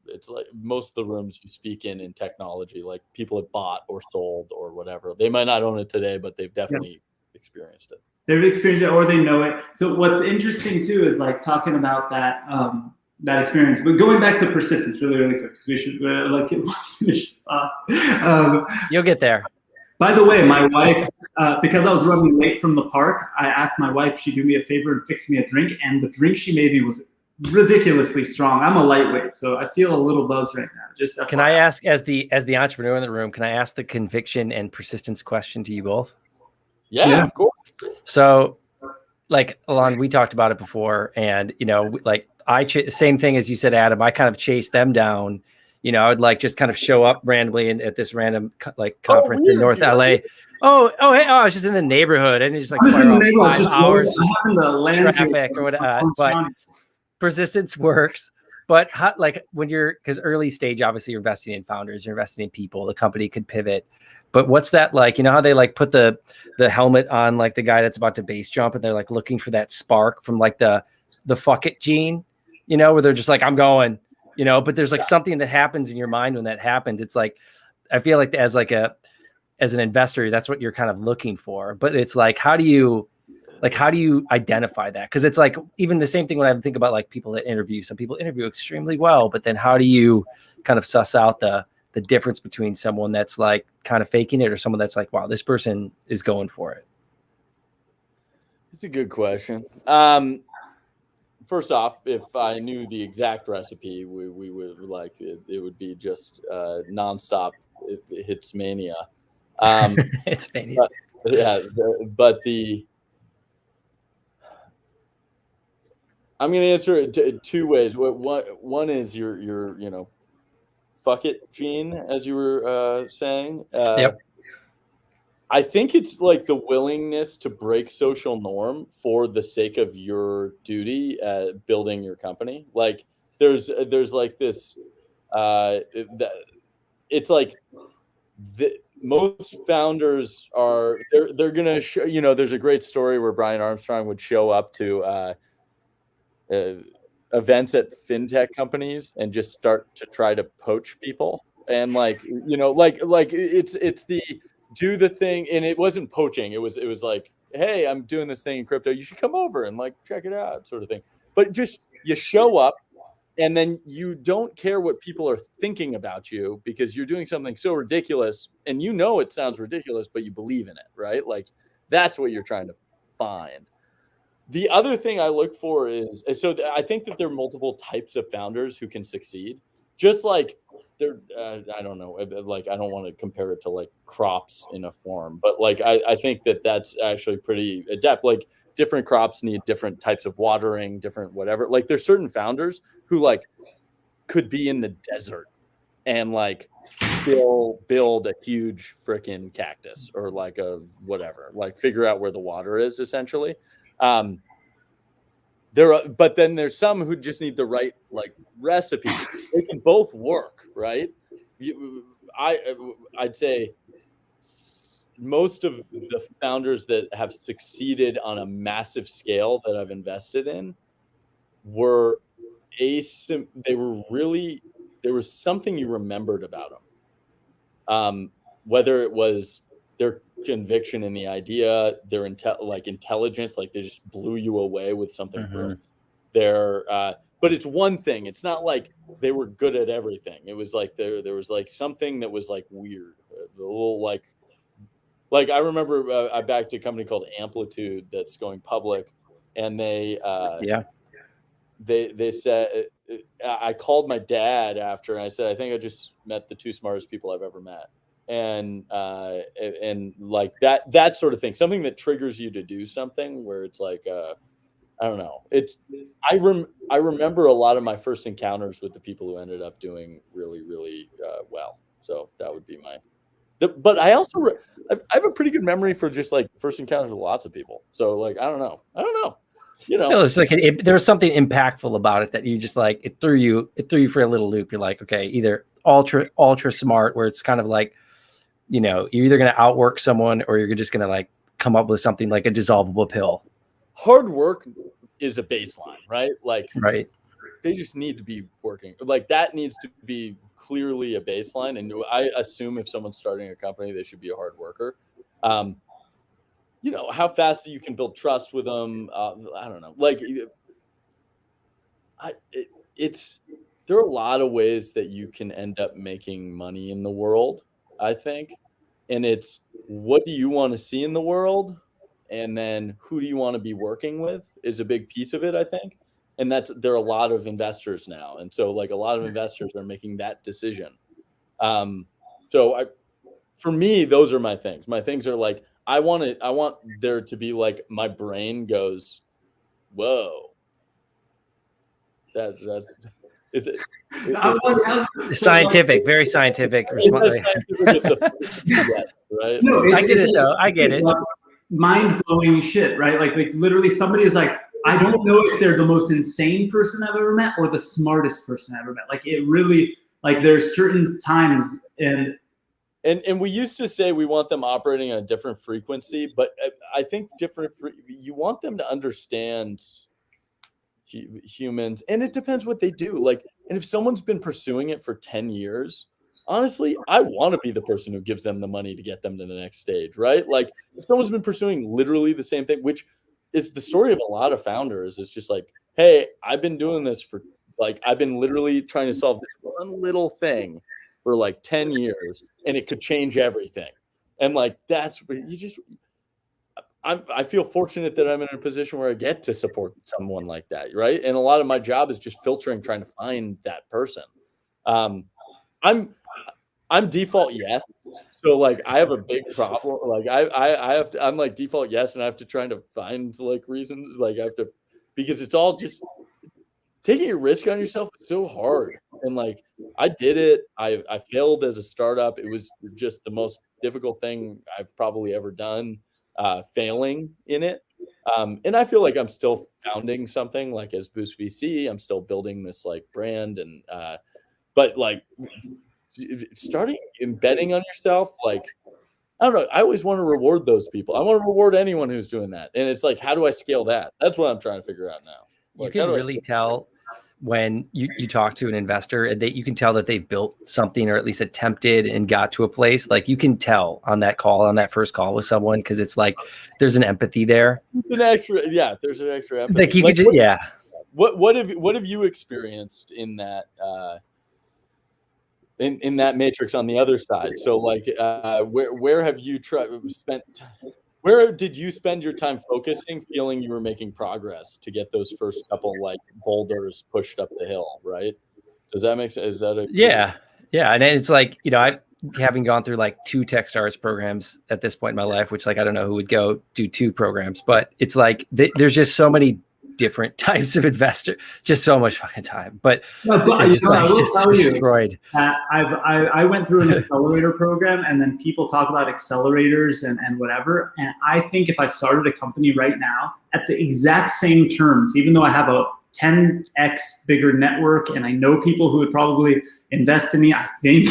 [SPEAKER 15] it's most of the rooms you speak in technology, people have bought or sold or whatever. They might not own it today, but they've definitely experienced it.
[SPEAKER 5] They've experienced it or they know it. So what's interesting too is talking about that that experience. But going back to persistence really quick, because we should finish.
[SPEAKER 14] You'll get there.
[SPEAKER 5] By the way, my wife, because I was running late from the park, I asked my wife if she'd do me a favor and fix me a drink, and the drink she made me was ridiculously strong. I'm a lightweight, so I feel a little buzzed right now. Just
[SPEAKER 14] can I ask, as the entrepreneur in the room, can I ask the conviction and persistence question to you both?
[SPEAKER 15] Yeah, of course.
[SPEAKER 14] So, Alon, we talked about it before, and same thing as you said, Adam. I kind of chased them down. I would just kind of show up randomly at this random conference in North LA. Hey, I was just in the neighborhood, and it's just 5 hours traffic or whatever. But persistence works. But when because early stage, obviously you're investing in founders, you're investing in people, the company could pivot. But what's that like? You know how they put the helmet on the guy that's about to base jump, and they're looking for that spark from the fuck it gene, where they're just I'm going, but there's something that happens in your mind when that happens. It's I feel as as an investor, that's what you're kind of looking for. But it's how do you identify that? Because it's even the same thing when I think about people that interview. Some people interview extremely well, but then how do you kind of suss out the difference between someone that's kind of faking it or someone that's wow, this person is going for it?
[SPEAKER 15] It's a good question. first off, if I knew the exact recipe, we would like it would be just nonstop hits mania.
[SPEAKER 14] It's mania.
[SPEAKER 15] But I'm going to answer it two ways. One is your fuck it gene, as you were saying.
[SPEAKER 14] Yep.
[SPEAKER 15] I think it's like the willingness to break social norm for the sake of your duty at building your company. Like there's like this, it's like most founders are, they're going to show, there's a great story where Brian Armstrong would show up to events at fintech companies and just start to try to poach people. And like it's the, do the thing, and it wasn't poaching. It was like, hey, I'm doing this thing in crypto. You should come over and like check it out, sort of thing. But just you show up, and then you don't care what people are thinking about you because you're doing something so ridiculous, and it sounds ridiculous, but you believe in it, right? Like that's what you're trying to find. The other thing I look for is so I think that there are multiple types of founders who can succeed. Just like I don't know, like I don't want to compare it to like crops in a farm, but like I think that that's actually pretty adept. Like different crops need different types of watering, different whatever. Like there's certain founders who like could be in the desert and like still build a huge freaking cactus or like a whatever, like figure out where the water is essentially. But then there's some who just need the right like recipe. They can both work, right? I'd say most of the founders that have succeeded on a massive scale that I've invested in were there was something you remembered about them. Whether it was their conviction in the idea, their intelligence, like they just blew you away with something. But it's one thing. It's not like they were good at everything. It was like there was like something that was like weird, a little like I remember I backed a company called Amplitude that's going public, and they said, I called my dad after, and I said, I think I just met the two smartest people I've ever met. And like that sort of thing, something that triggers you to do something where it's like, I don't know. I remember a lot of my first encounters with the people who ended up doing really, really well. So that would be but I also, I have a pretty good memory for just like first encounters with lots of people. So like, I don't know.
[SPEAKER 14] Still, it's like there was something impactful about it that you just like, it threw you for a little loop. You're like, okay, either ultra smart, where it's kind of like, you're either going to outwork someone or you're just going to like come up with something like a dissolvable pill.
[SPEAKER 15] Hard work is a baseline, right? Like,
[SPEAKER 14] right.
[SPEAKER 15] They just need to be working. Like that needs to be clearly a baseline. And I assume if someone's starting a company, they should be a hard worker. How fast you can build trust with them. I don't know. Like there are a lot of ways that you can end up making money in the world, I think. And it's, what do you want to see in the world? And then who do you want to be working with is a big piece of it, I think. And there are a lot of investors now. And so like a lot of investors are making that decision. For me, those are my things. My things are like, I want there to be like, my brain goes, whoa, that's,
[SPEAKER 14] scientific, very scientific.
[SPEAKER 15] Right?
[SPEAKER 14] No, I get it though. I get it.
[SPEAKER 5] Mind-blowing shit, right? Like literally somebody is like, I don't know if they're the most insane person I've ever met or the smartest person I've ever met. Like it really, like there's certain times and
[SPEAKER 15] we used to say we want them operating on a different frequency, but I think you want them to understand humans, and it depends what they do. Like, and if someone's been pursuing it for 10 years, honestly, I want to be the person who gives them the money to get them to the next stage, right? Like if someone's been pursuing literally the same thing, which is the story of a lot of founders, it's just like, hey, I've been doing this for like, I've been literally trying to solve this one little thing for like 10 years and it could change everything. And like, that's what I feel fortunate that I'm in a position where I get to support someone like that, right? And a lot of my job is just filtering, trying to find that person. I'm default yes. So like I have a big problem. Like I have to, I'm like default yes, and I have to try to find like reasons. Like I have to, because it's all just taking a risk on yourself is so hard. And like I did it. I failed as a startup. It was just the most difficult thing I've probably ever done, failing in it. And I feel like I'm still founding something like as Boost VC. I'm still building this like brand and but like starting embedding on yourself, like I don't know. I always want to reward those people. I want to reward anyone who's doing that. And it's like, how do I scale that? That's what I'm trying to figure out now. Like,
[SPEAKER 14] you can really tell when you talk to an investor and you can tell that they've built something or at least attempted and got to a place. Like you can tell on that call, on that first call with someone, because it's like there's an empathy there.
[SPEAKER 15] There's an extra empathy.
[SPEAKER 14] Like you could just, yeah.
[SPEAKER 15] What have you experienced in that in that matrix on the other side? So like where have you where did you spend your time focusing, feeling you were making progress to get those first couple like boulders pushed up the hill, right? Does that make sense? Is that
[SPEAKER 14] yeah. And it's like, I having gone through like 2 Techstars programs at this point in my life, which like I don't know who would go do 2 programs, but it's like there's just so many different types of investor, just so much fucking time. But destroyed.
[SPEAKER 5] I went through an accelerator program, and then people talk about accelerators and whatever. And I think if I started a company right now at the exact same terms, even though I have a 10x bigger network and I know people who would probably invest in me, I think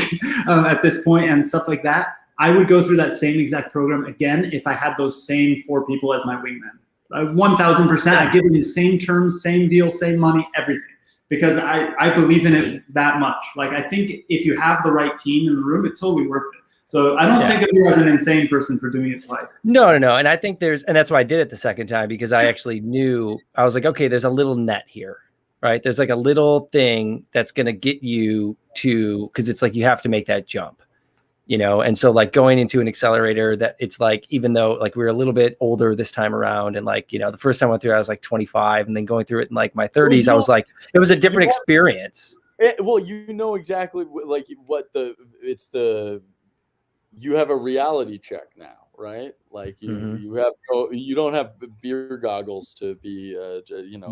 [SPEAKER 5] at this point and stuff like that, I would go through that same exact program again if I had those same 4 people as my wingmen. 1,000%. I give them the same terms, same deal, same money, everything, because I believe in it that much. Like I think if you have the right team in the room, it's totally worth it. So I don't think of you as an insane person for doing it twice.
[SPEAKER 14] No. And I think and that's why I did it the second time, because I actually knew, I was like, okay, there's a little net here, right? There's like a little thing that's going to get you to, because it's like you have to make that jump. And so like going into an accelerator, that it's like, even though like we were a little bit older this time around, and like, the first time I went through, I was like 25, and then going through it in like my 30s, I was like, it was a different experience.
[SPEAKER 15] Well, exactly like you have a reality check now, right? Like you don't have beer goggles to be,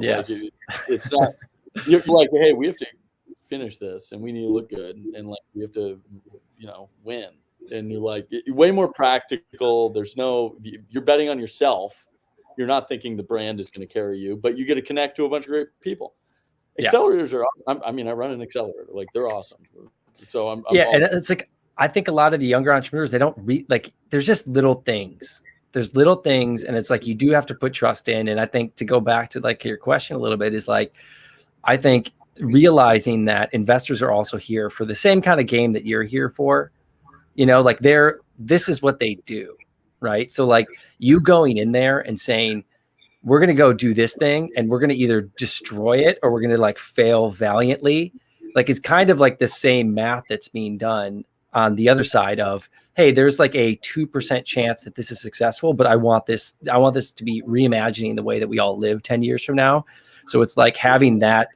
[SPEAKER 14] yes.
[SPEAKER 15] Like it's not, you're like, hey, we have to finish this and we need to look good. And like, we have to, win. And you're like way more practical. You're betting on yourself. You're not thinking the brand is going to carry you, but you get to connect to a bunch of great people. Accelerators are awesome. I run an accelerator. Like they're awesome. So I'm
[SPEAKER 14] and it's like, I think a lot of the younger entrepreneurs, they don't like, there's just little things. There's little things. And it's like, you do have to put trust in. And I think to go back to like your question a little bit is like, I think realizing that investors are also here for the same kind of game that you're here for, like this is what they do, right? So like you going in there and saying, we're going to go do this thing and we're going to either destroy it or we're going to like fail valiantly. Like it's kind of like the same math that's being done on the other side of, hey, there's like a 2% chance that this is successful, but I want this to be reimagining the way that we all live 10 years from now. So it's like having that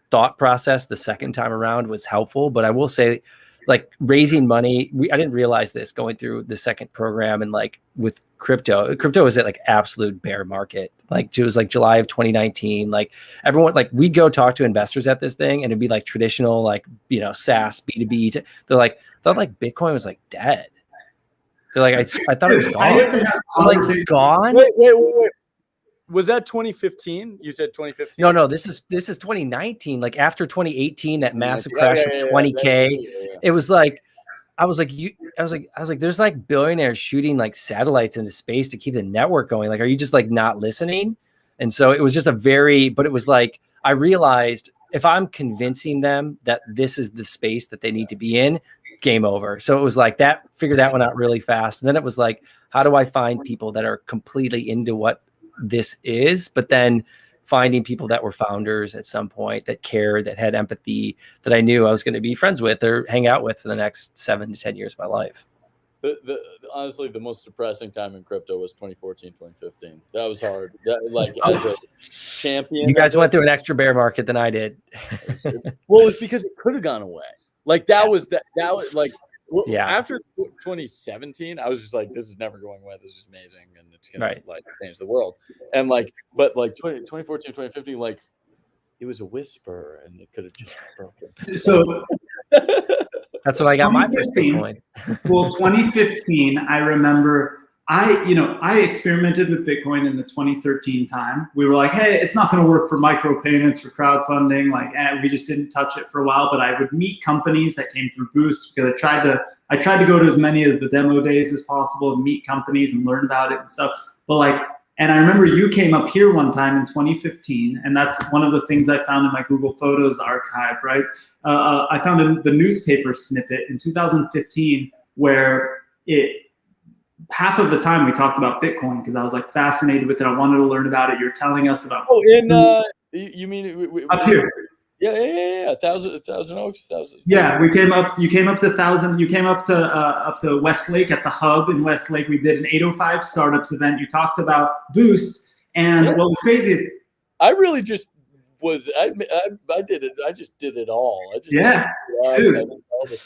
[SPEAKER 14] thought process the second time around was helpful. But I will say, like raising money, I didn't realize this going through the second program, and like with crypto was at like absolute bear market. Like it was like July of 2019. Like everyone, like we'd go talk to investors at this thing, and it'd be like traditional, like SaaS B2B. They're like, thought like Bitcoin was like dead. They're like, I thought it was gone. I'm like, gone.
[SPEAKER 15] Wait. Was that 2015? You said 2015?
[SPEAKER 14] No, this is 2019. Like after 2018, that massive crash of 20K. It was like, I was like, there's like billionaires shooting like satellites into space to keep the network going. Like, are you just like not listening? And so it was just but it was like, I realized if I'm convincing them that this is the space that they need to be in, game over. So it was like that, figure that one out really fast. And then it was like, how do I find people that are completely into what this is, but then finding people that were founders at some point that cared, that had empathy, that I knew I was going to be friends with or hang out with for the next 7 to 10 years of my life.
[SPEAKER 15] Honestly, the most depressing time in crypto was 2014, 2015. That was hard. Like as a champion,
[SPEAKER 14] you guys went through an extra bear market than I did.
[SPEAKER 15] Well, it's because it could have gone away. Like that was like after 2017, I was just like, this is never going away. This is amazing, and it's gonna like change the world. And like, but like 2014, 2015, like it was a whisper, and it could have just broken.
[SPEAKER 5] So.
[SPEAKER 14] That's when I got my first Bitcoin.
[SPEAKER 5] Well, 2015, I remember I experimented with Bitcoin in the 2013 time. We were like, hey, it's not going to work for micropayments, for crowdfunding. Like, we just didn't touch it for a while. But I would meet companies that came through Boost because I tried to go to as many of the demo days as possible and meet companies and learn about it and stuff. But like, and I remember you came up here one time in 2015, and that's one of the things I found in my Google Photos archive, right? I found the newspaper snippet in 2015 where half of the time we talked about Bitcoin because I was like fascinated with it. I wanted to learn about it. You're telling us about.
[SPEAKER 15] Oh, you mean
[SPEAKER 5] up here?
[SPEAKER 15] Yeah. Thousand Oaks, thousand.
[SPEAKER 5] Yeah, we came up. You came up to 1,000. You came up to Westlake at the hub in Westlake. We did an 805 startups event. You talked about Boost, and what was crazy is
[SPEAKER 15] I really just was. I did it. I just did it all.
[SPEAKER 5] Dude.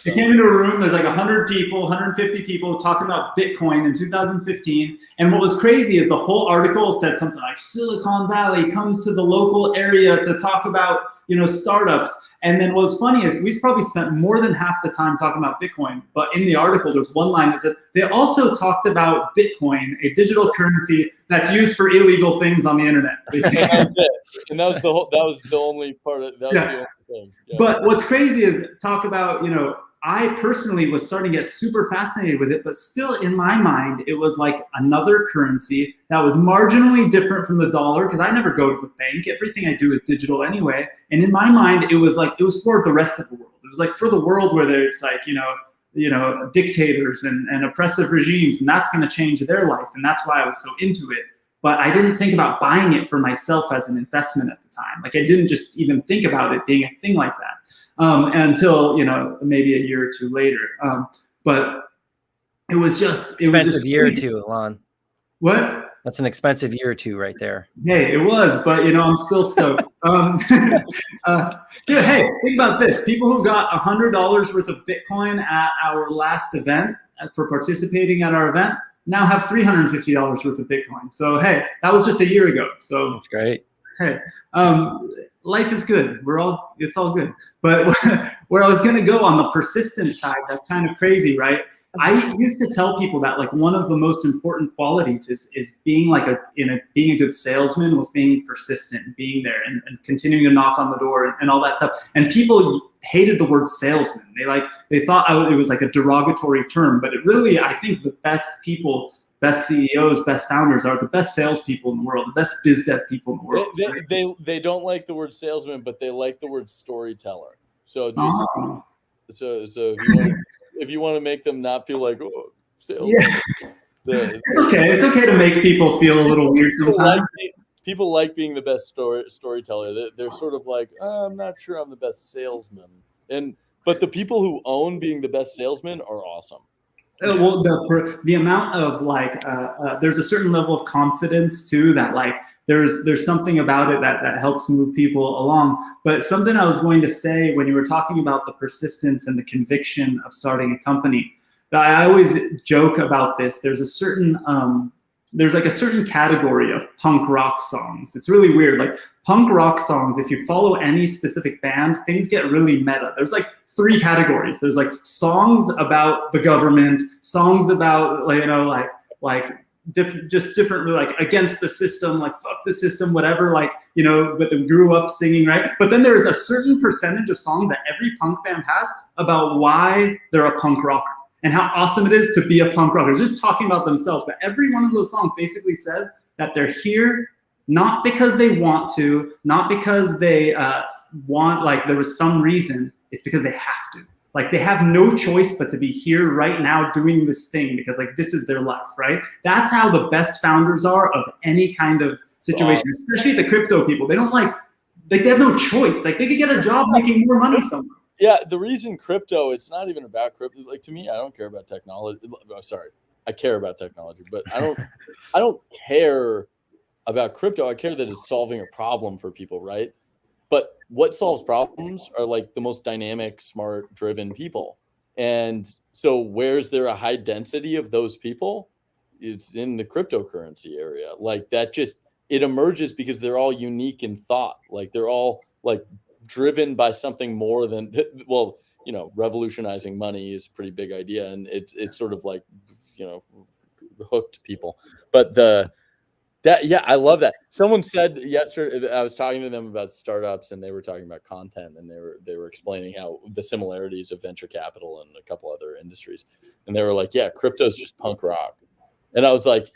[SPEAKER 5] You came into a room. There's like 100 people, 150 people talking about Bitcoin in 2015. And what was crazy is the whole article said something like Silicon Valley comes to the local area to talk about startups. And then what was funny is we probably spent more than half the time talking about Bitcoin. But in the article, there's one line that said they also talked about Bitcoin, a digital currency that's used for illegal things on the internet.
[SPEAKER 15] And that was the only part of that. Was the only thing. Yeah.
[SPEAKER 5] But what's crazy is talk about, I personally was starting to get super fascinated with it, but still in my mind, it was like another currency that was marginally different from the dollar because I never go to the bank. Everything I do is digital anyway. And in my mind, it was for the rest of the world. It was like for the world where there's like, dictators and oppressive regimes, and that's going to change their life. And that's why I was so into it. But I didn't think about buying it for myself as an investment at the time. Like I didn't just even think about it being a thing like that until maybe a year or two later. But it was just
[SPEAKER 14] expensive year or two, Alon.
[SPEAKER 5] What?
[SPEAKER 14] That's an expensive year or two right there.
[SPEAKER 5] Hey, it was, but I'm still stoked. Hey, think about this: people who got $100 worth of Bitcoin at our last event for participating at our event now have $350 worth of Bitcoin. So, hey, that was just a year ago. So
[SPEAKER 14] that's great.
[SPEAKER 5] Hey, life is good. It's all good. But where I was going to go on the persistent side, that's kind of crazy, right? I used to tell people that like one of the most important qualities is being being a good salesman was being persistent, being there and continuing to knock on the door and all that stuff. And people hated the word salesman. They thought it was like a derogatory term, but it really, I think the best people, best CEOs, best founders are the best salespeople in the world, the best biz dev people in the world.
[SPEAKER 15] They don't like the word salesman, but they like the word storyteller. So if you want to make them not feel like sales,
[SPEAKER 5] it's okay. It's okay to make people feel a little weird sometimes.
[SPEAKER 15] People like being the best storyteller. They're sort of like, I'm not sure I'm the best salesman, but the people who own being the best salesman are awesome.
[SPEAKER 5] Well, the amount of there's a certain level of confidence too that there's something about it that helps move people along. But something I was going to say when you were talking about the persistence and the conviction of starting a company, I always joke about this. There's a certain category of punk rock songs. It's really weird. Like punk rock songs, if you follow any specific band, things get really meta. There's like 3 categories. There's like songs about the government, songs about different like against the system, like fuck the system, whatever, but they grew up singing, right? But then there's a certain percentage of songs that every punk band has about why they're a punk rocker and how awesome it is to be a punk rocker. It's just talking about themselves, but every one of those songs basically says that they're here not because they want to, not because they want, there was some reason, it's because they have to. Like they have no choice but to be here right now doing this thing because this is their life, right? That's how the best founders are of any kind of situation, especially the crypto people. They don't they have no choice. Like they could get a job making more money somewhere.
[SPEAKER 15] Yeah, the reason crypto, it's not even about crypto. Like, to me, I don't care about technology. Oh, sorry, I care about technology, but I don't care about crypto. I care that it's solving a problem for people, right? But what solves problems are like the most dynamic, smart, driven people. And so where's there a high density of those people? It's in the cryptocurrency area. Like, that just, it emerges because they're all unique in thought. Like, they're all like driven by something more than, well, you know, revolutionizing money is a pretty big idea, and it's sort of like, you know, hooked people. But yeah, I love that. Someone said yesterday, I was talking to them about startups, and they were talking about content, and they were explaining how the similarities of venture capital and a couple other industries, and they were like, "Yeah, crypto's just punk rock," and I was like,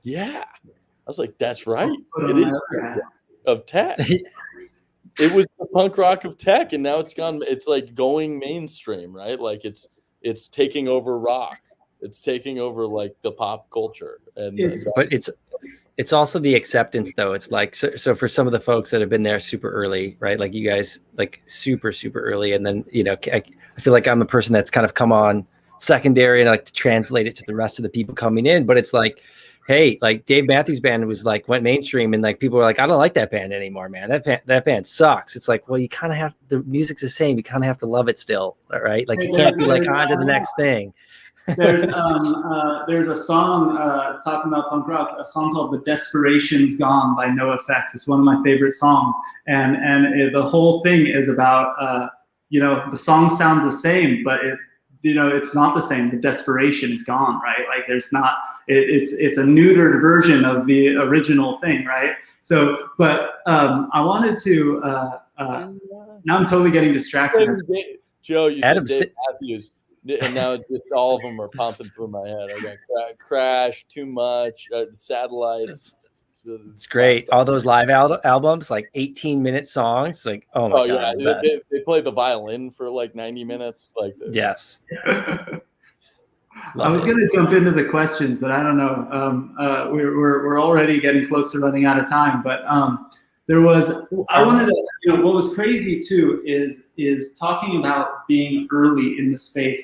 [SPEAKER 15] "Yeah," I was like, "That's right. It is of tech. It was the punk rock of tech, and now it's like going mainstream, right? Like it's taking over rock. It's taking over like the pop culture,
[SPEAKER 14] but it's also the acceptance, though. It's like, so for some of the folks that have been there super early, right? Like you guys, like super early, and then, you know, I feel like I'm the person that's kind of come on secondary, and I like to translate it to the rest of the people coming in. But it's like, hey, like Dave Matthews Band was like, went mainstream, and like people were like, I don't like that band anymore, man. That band sucks. It's like, well, you kind of have, the music's the same. You kind of have to love it still, right? Like you can't be like on to the next thing.
[SPEAKER 5] There's a song talking about punk rock, a song called "The Desperation's Gone" by NoFX. It's one of my favorite songs, and the whole thing is about you know, the song sounds the same, but it's not the same. The desperation is gone, right? Like there's not. It's a neutered version of the original thing, right? So, but I wanted to. Now I'm totally getting distracted.
[SPEAKER 15] Joe, you said Dave Matthews. And now just all of them are pumping through my head. I got Crash, Too Much, Satellites.
[SPEAKER 14] It's great. All those live albums, like 18-minute songs. Like, oh my God.
[SPEAKER 15] Yeah, they play the violin for like 90 minutes. Like,
[SPEAKER 14] yes.
[SPEAKER 5] I was going to jump into the questions, but I don't know. We're already getting close to running out of time. But I wanted to, you know, what was crazy too is talking about being early in the space.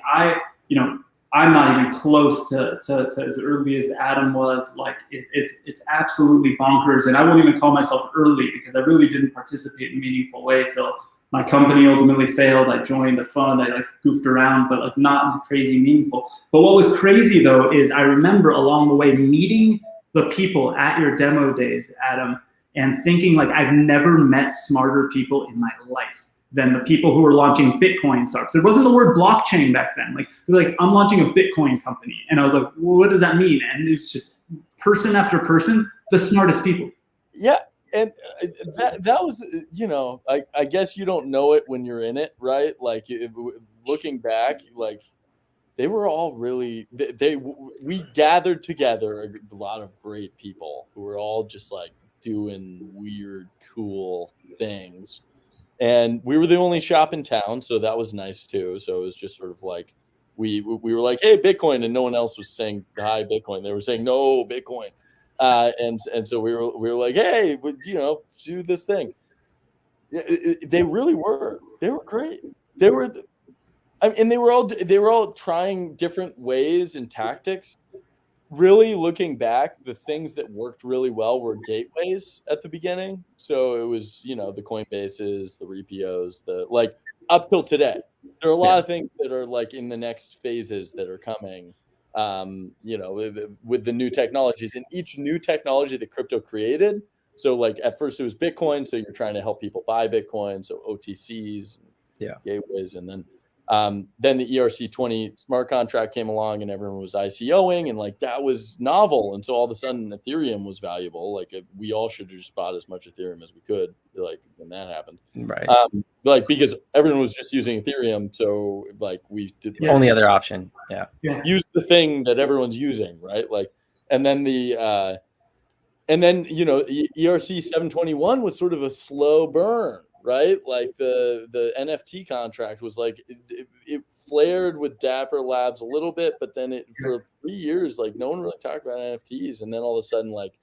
[SPEAKER 5] I'm not even close to as early as Adam was. Like it's absolutely bonkers, and I wouldn't even call myself early because I really didn't participate in a meaningful way till my company ultimately failed. I joined a fund. I like goofed around, but like not crazy meaningful. But what was crazy though is I remember along the way meeting the people at your demo days, Adam, and thinking like I've never met smarter people in my life than the people who were launching Bitcoin startups. There wasn't the word blockchain back then. Like they're like, I'm launching a Bitcoin company. And I was like, well, what does that mean? And it's just person after person, the smartest people.
[SPEAKER 15] Yeah. And that was, you know, I guess you don't know it when you're in it, right? Like looking back, like they were all really, we gathered together a lot of great people who were all just like doing weird, cool things. And we were the only shop in town, so that was nice too. So it was just sort of like we were like, hey, Bitcoin, and no one else was saying hi, Bitcoin. They were saying no, Bitcoin. And so we were like, hey, you know, do this thing. They really were. They were great. They were, and they were all trying different ways and tactics. Really looking back, the things that worked really well were gateways at the beginning. So it was, you know, the Coinbases, the Repios, like up till today. There are a lot of things that are like in the next phases that are coming, you know, with the new technologies, and each new technology that crypto created. So like at first it was Bitcoin. So you're trying to help people buy Bitcoin. So OTCs, gateways, and then the ERC-20 smart contract came along and everyone was ICOing, and like that was novel. And so all of a sudden Ethereum was valuable. Like we all should have just bought as much Ethereum as we could, like when that happened.
[SPEAKER 14] Right.
[SPEAKER 15] Like because everyone was just using Ethereum. So like we did
[SPEAKER 14] the only other option.
[SPEAKER 15] Use the thing that everyone's using. Right. Like, and then you know, ERC 721 was sort of a slow burn. Right, like the NFT contract was like it flared with Draper Labs a little bit, but then for 3 years, like no one really talked about NFTs, and then all of a sudden, like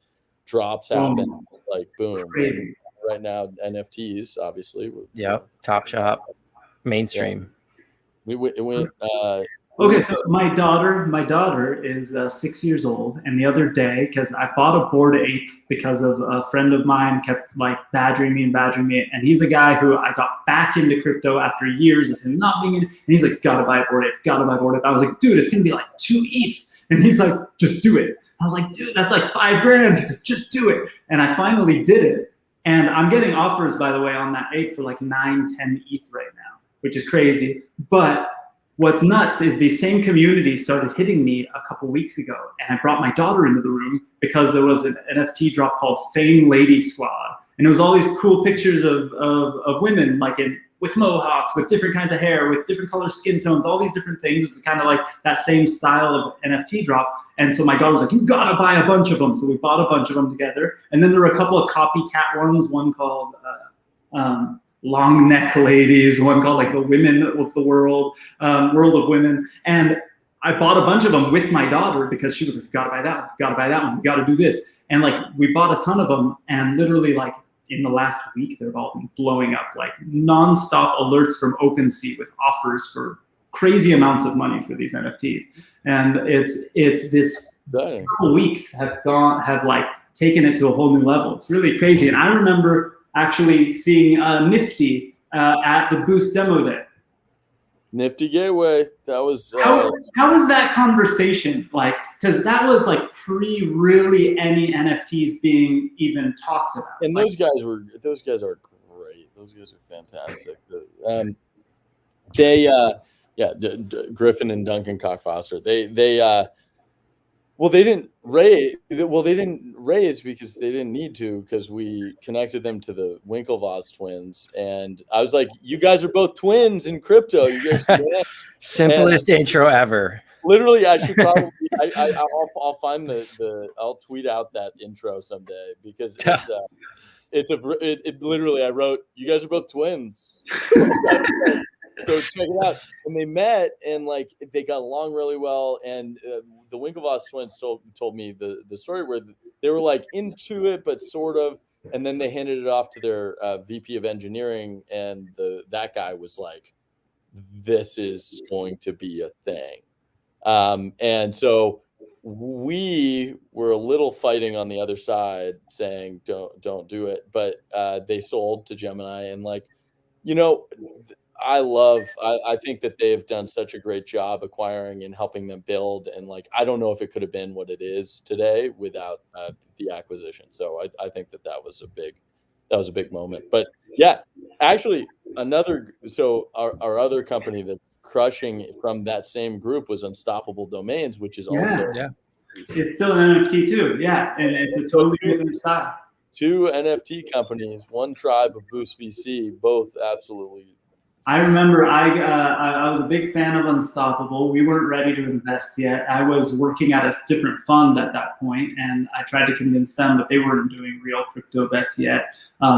[SPEAKER 15] drops happen, like boom. Right now, NFTs obviously.
[SPEAKER 14] Yeah, Top Shop. mainstream.
[SPEAKER 15] We went.
[SPEAKER 5] Okay, so my daughter is 6 years old, and the other day, because I bought a Bored Ape because of a friend of mine kept like badgering me, and he's a guy who I got back into crypto after years of him not being in, and he's like, gotta buy Bored Ape. I was like, dude, it's gonna be like 2 ETH, and he's like, just do it. I was like, dude, that's like $5,000. He's like, just do it, and I finally did it, and I'm getting offers, by the way, on that ape for like 9-10 ETH right now, which is crazy, but. What's nuts is the same community started hitting me a couple weeks ago, and I brought my daughter into the room because there was an NFT drop called Fame Lady Squad, and it was all these cool pictures of women like with mohawks, with different kinds of hair, with different color skin tones, all these different things. It was kind of like that same style of NFT drop, and so my daughter's like, you gotta buy a bunch of them. So we bought a bunch of them together, and then there were a couple of copycat ones, one called long neck ladies, one called like the women of the world of women. And I bought a bunch of them with my daughter because she was like, gotta buy that one, gotta buy that one, we gotta do this. And like, we bought a ton of them, and literally like in the last week, they've all been blowing up, like nonstop alerts from OpenSea with offers for crazy amounts of money for these NFTs. And it's this couple weeks have like taken it to a whole new level. It's really crazy. And I remember actually seeing Nifty at the Boost demo day.
[SPEAKER 15] Nifty Gateway. That was
[SPEAKER 5] how was that conversation like? Because that was like pre really any NFTs being even talked about.
[SPEAKER 15] And those guys are great. Those guys are fantastic. Griffin and Duncan Cockfoster. They didn't raise because they didn't need to, because we connected them to the Winklevoss twins, and I was like, "You guys are both twins in crypto. You guys
[SPEAKER 14] simplest intro ever."
[SPEAKER 15] Literally, I should probably I'll find I'll tweet out that intro someday, because it's literally I wrote, "You guys are both twins." So check it out. And they met, and like they got along really well. And the Winklevoss twins told me the story where they were like into it, but sort of. And then they handed it off to their VP of engineering, and that guy was like, "This is going to be a thing." And so we were a little fighting on the other side, saying don't do it. But they sold to Gemini, and like, you know. I think that they've done such a great job acquiring and helping them build, and like, I don't know if it could have been what it is today without the acquisition. So I think that was a big moment. But yeah, actually our other company that's crushing from that same group was Unstoppable Domains, which is also
[SPEAKER 5] it's still an NFT too. Yeah, and it's a totally different style.
[SPEAKER 15] 2 NFT companies, one tribe of Boost VC, both absolutely.
[SPEAKER 5] I remember I was a big fan of Unstoppable. We weren't ready to invest yet. I was working at a different fund at that point, and I tried to convince them, but they weren't doing real crypto bets yet,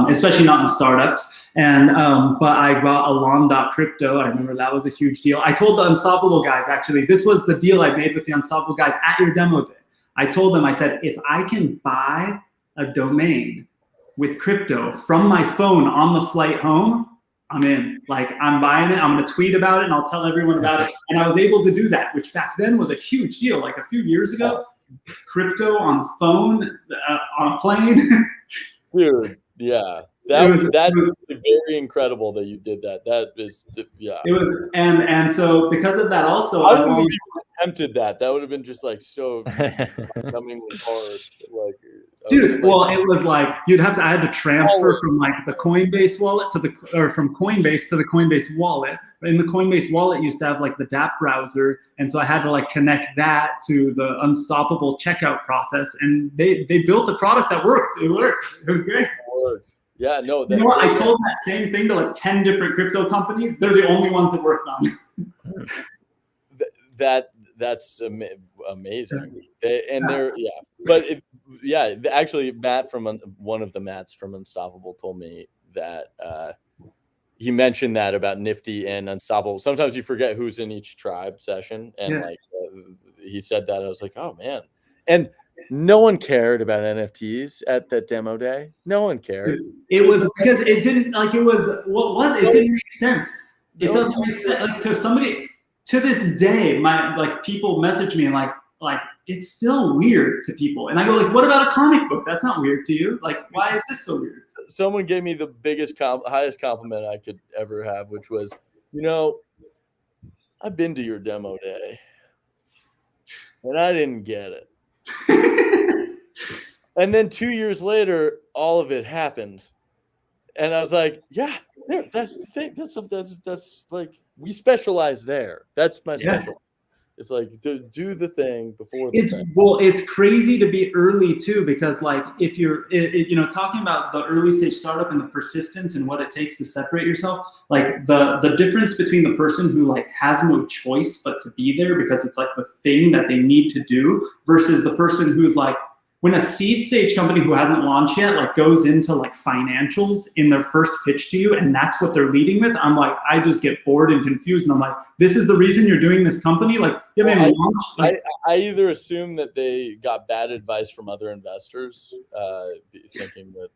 [SPEAKER 5] especially not in startups. And but I bought Alon.crypto. I remember that was a huge deal. I told the Unstoppable guys, actually, this was the deal I made with the Unstoppable guys at your demo day. I told them, I said, if I can buy a domain with crypto from my phone on the flight home, I'm in. Like, I'm buying it. I'm going to tweet about it, and I'll tell everyone about it. And I was able to do that, which back then was a huge deal. Like a few years ago, crypto on a phone, on a plane.
[SPEAKER 15] Dude, yeah. That's very incredible that you did that. That is, yeah.
[SPEAKER 5] It was, and so because of that, also,
[SPEAKER 15] I wouldn't have attempted that. That would have been just like so coming hard, like.
[SPEAKER 5] Dude, well, it was like I had to transfer from like the Coinbase wallet from Coinbase to the Coinbase wallet. In the Coinbase wallet, used to have like the DApp browser, and so I had to like connect that to the Unstoppable checkout process, and they built a product that worked. It worked. It was great.
[SPEAKER 15] It worked. Yeah, no.
[SPEAKER 5] You know what? I told that same thing to like 10 different crypto companies. They're the only ones that worked on it.
[SPEAKER 15] That's amazing. But actually, Matt from one of the Matts from Unstoppable told me that he mentioned that about Nifty and Unstoppable. Sometimes you forget who's in each tribe session, and he said that. I was like, oh man, and no one cared about NFTs at that demo day. No one cared.
[SPEAKER 5] It was because it didn't like it was what was it didn't make sense. It doesn't make sense. Like, because somebody to this day, people message me and like it's still weird to people. And I go like, what about a comic book? That's not weird to you. Like, why is this so weird?
[SPEAKER 15] Someone gave me the biggest, highest compliment I could ever have, which was, I've been to your demo day, and I didn't get it. And then 2 years later, all of it happened, and I was like, yeah, there. That's the thing. That's like, we specialize there. That's my special. It's like, do the thing before the thing.
[SPEAKER 5] It's crazy to be early too, because like if you're talking about the early stage startup and the persistence and what it takes to separate yourself, like the difference between the person who like has no choice but to be there because it's like the thing that they need to do versus the person who's like, when a seed stage company who hasn't launched yet like goes into like financials in their first pitch to you and that's what they're leading with, I'm like, I just get bored and confused, and I'm like, this is the reason you're doing this company? Like,
[SPEAKER 15] I either assume that they got bad advice from other investors, thinking that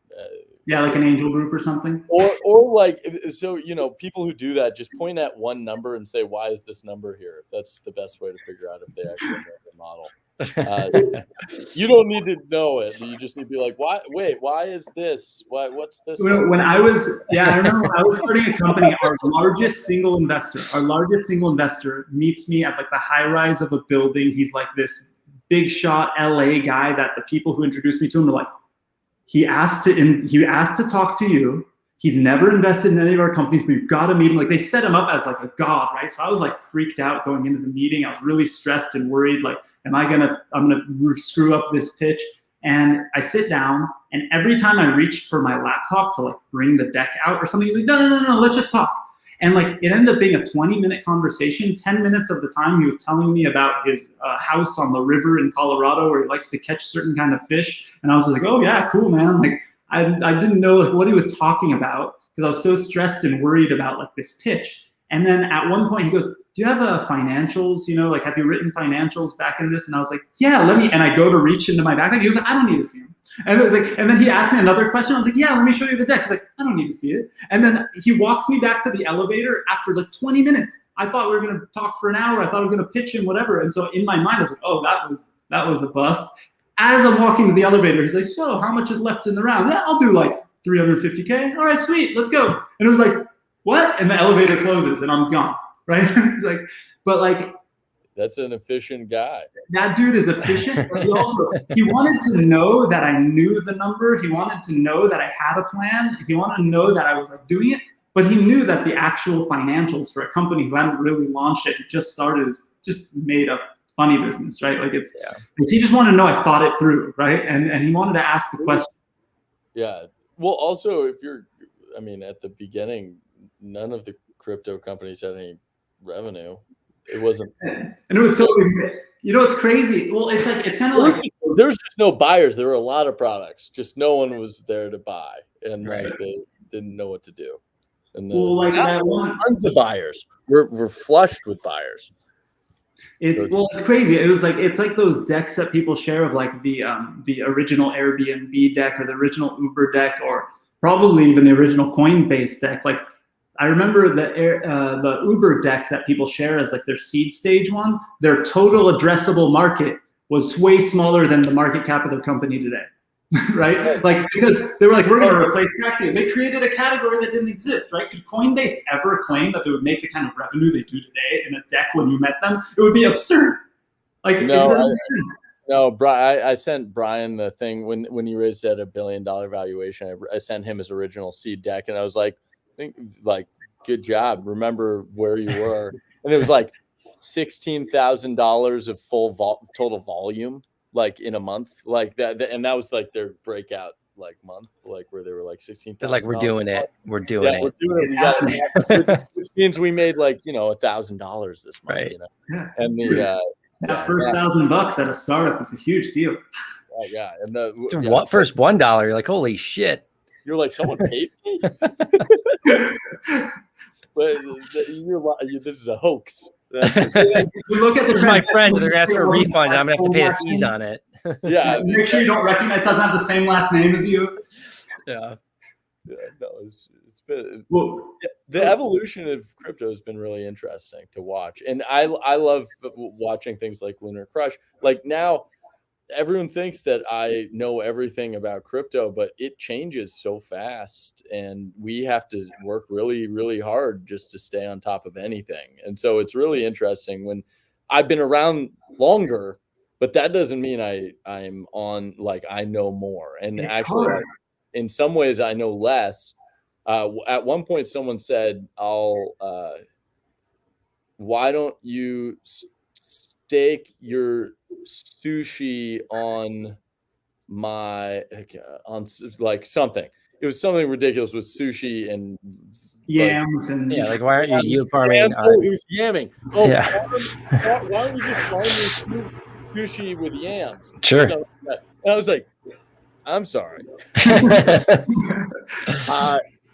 [SPEAKER 5] like an angel group or something,
[SPEAKER 15] or like, so people who do that just point at one number and say, why is this number here? That's the best way to figure out if they actually know the model. You don't need to know it. You just need to be like, why? Wait, why is this? What's this?
[SPEAKER 5] When I was, I remember when I was starting a company, our largest single investor meets me at like the high rise of a building. He's like this big shot LA guy that the people who introduced me to him were like, he asked to talk to you. He's never invested in any of our companies, but you've got to meet him. Like, they set him up as like a god, right? So I was like freaked out going into the meeting. I was really stressed and worried. Like, I'm gonna screw up this pitch? And I sit down, and every time I reached for my laptop to like bring the deck out or something, he's like, no, let's just talk. And like, it ended up being a 20-minute conversation. 10 minutes of the time, he was telling me about his house on the river in Colorado where he likes to catch certain kind of fish. And I was like, oh yeah, cool, man. Like, I didn't know like what he was talking about because I was so stressed and worried about like this pitch. And then at one point he goes, do you have financials? Like, have you written financials back in this? And I was like, yeah, let me. And I go to reach into my backpack. He was like, I don't need to see them. And it was like, and then he asked me another question. I was like, yeah, let me show you the deck. He's like, I don't need to see it. And then he walks me back to the elevator after like 20 minutes. I thought we were going to talk for an hour. I thought we were going to pitch him, whatever. And so in my mind, I was like, oh, that was a bust. As I'm walking to the elevator, he's like, so how much is left in the round? Yeah, I'll do like 350K. All right, sweet, let's go. And it was like, what? And the elevator closes and I'm gone, right? It's like, but like,
[SPEAKER 15] that's an efficient guy.
[SPEAKER 5] That dude is efficient, but he wanted to know that I knew the number. He wanted to know that I had a plan. He wanted to know that I was like doing it, but he knew that the actual financials for a company who hadn't really launched it, just started, is just made up funny business, right? Like, it's he just wanted to know I thought it through, right? And he wanted to ask the question.
[SPEAKER 15] Yeah. Well, also, at the beginning, none of the crypto companies had any revenue. It wasn't,
[SPEAKER 5] and it was totally. It's crazy. Well, it's like, it's kind of like
[SPEAKER 15] there was just no buyers. There were a lot of products, just no one was there to buy, and like, they didn't know what to do. And then,
[SPEAKER 5] that one,
[SPEAKER 15] tons of buyers. We're flushed with buyers.
[SPEAKER 5] It's crazy. It's like those decks that people share of like the original Airbnb deck or the original Uber deck or probably even the original Coinbase deck. Like, I remember the Uber deck that people share as like their seed stage one. Their total addressable market was way smaller than the market cap of their company today. Right? Like, because they were like, we're going to replace taxi. They created a category that didn't exist, right? Could Coinbase ever claim that they would make the kind of revenue they do today in a deck when you met them? It would be absurd. Like,
[SPEAKER 15] no, it doesn't make sense. No, I sent Brian the thing when he raised at $1 billion valuation. I sent him his original seed deck, and I was like, good job. Remember where you were. And it was like $16,000 of full total volume. Like in a month, like that, and that was like their breakout like month, like where they were like 16,000.
[SPEAKER 14] Like, we're doing it. We're doing it.
[SPEAKER 15] We're doing it. Which means we made like $1,000 this month.
[SPEAKER 5] Right.
[SPEAKER 15] And
[SPEAKER 5] that first $1,000 at a startup is a huge deal.
[SPEAKER 15] Yeah. And
[SPEAKER 14] first $1, you're like, holy shit.
[SPEAKER 15] You're like, someone paid me. But this is a hoax.
[SPEAKER 5] Look at
[SPEAKER 14] this is my friend. They're asking for a refund, and I'm gonna have to pay the fees on it.
[SPEAKER 5] Yeah, make sure you don't recognize. Doesn't have the same last name as you.
[SPEAKER 14] Yeah.
[SPEAKER 15] no, it's been
[SPEAKER 5] Well,
[SPEAKER 15] the evolution of crypto has been really interesting to watch, and I love watching things like Lunar Crush. Like now, everyone thinks that I know everything about crypto, but it changes so fast, and we have to work really, really hard just to stay on top of anything. And so it's really interesting when I've been around longer, but that doesn't mean I'm on like I know more. And
[SPEAKER 5] It's
[SPEAKER 15] actually,
[SPEAKER 5] hard.
[SPEAKER 15] in some ways, I know less. At one point, someone said, why don't you stake your sushi on my on like something? It was something ridiculous with sushi and
[SPEAKER 5] yams and
[SPEAKER 14] Yeah, like why aren't you yield farming?
[SPEAKER 15] It was yamming. Oh,
[SPEAKER 14] Yeah.
[SPEAKER 15] why don't you just farm your sushi with yams?
[SPEAKER 14] Sure.
[SPEAKER 15] And I was like, I'm sorry.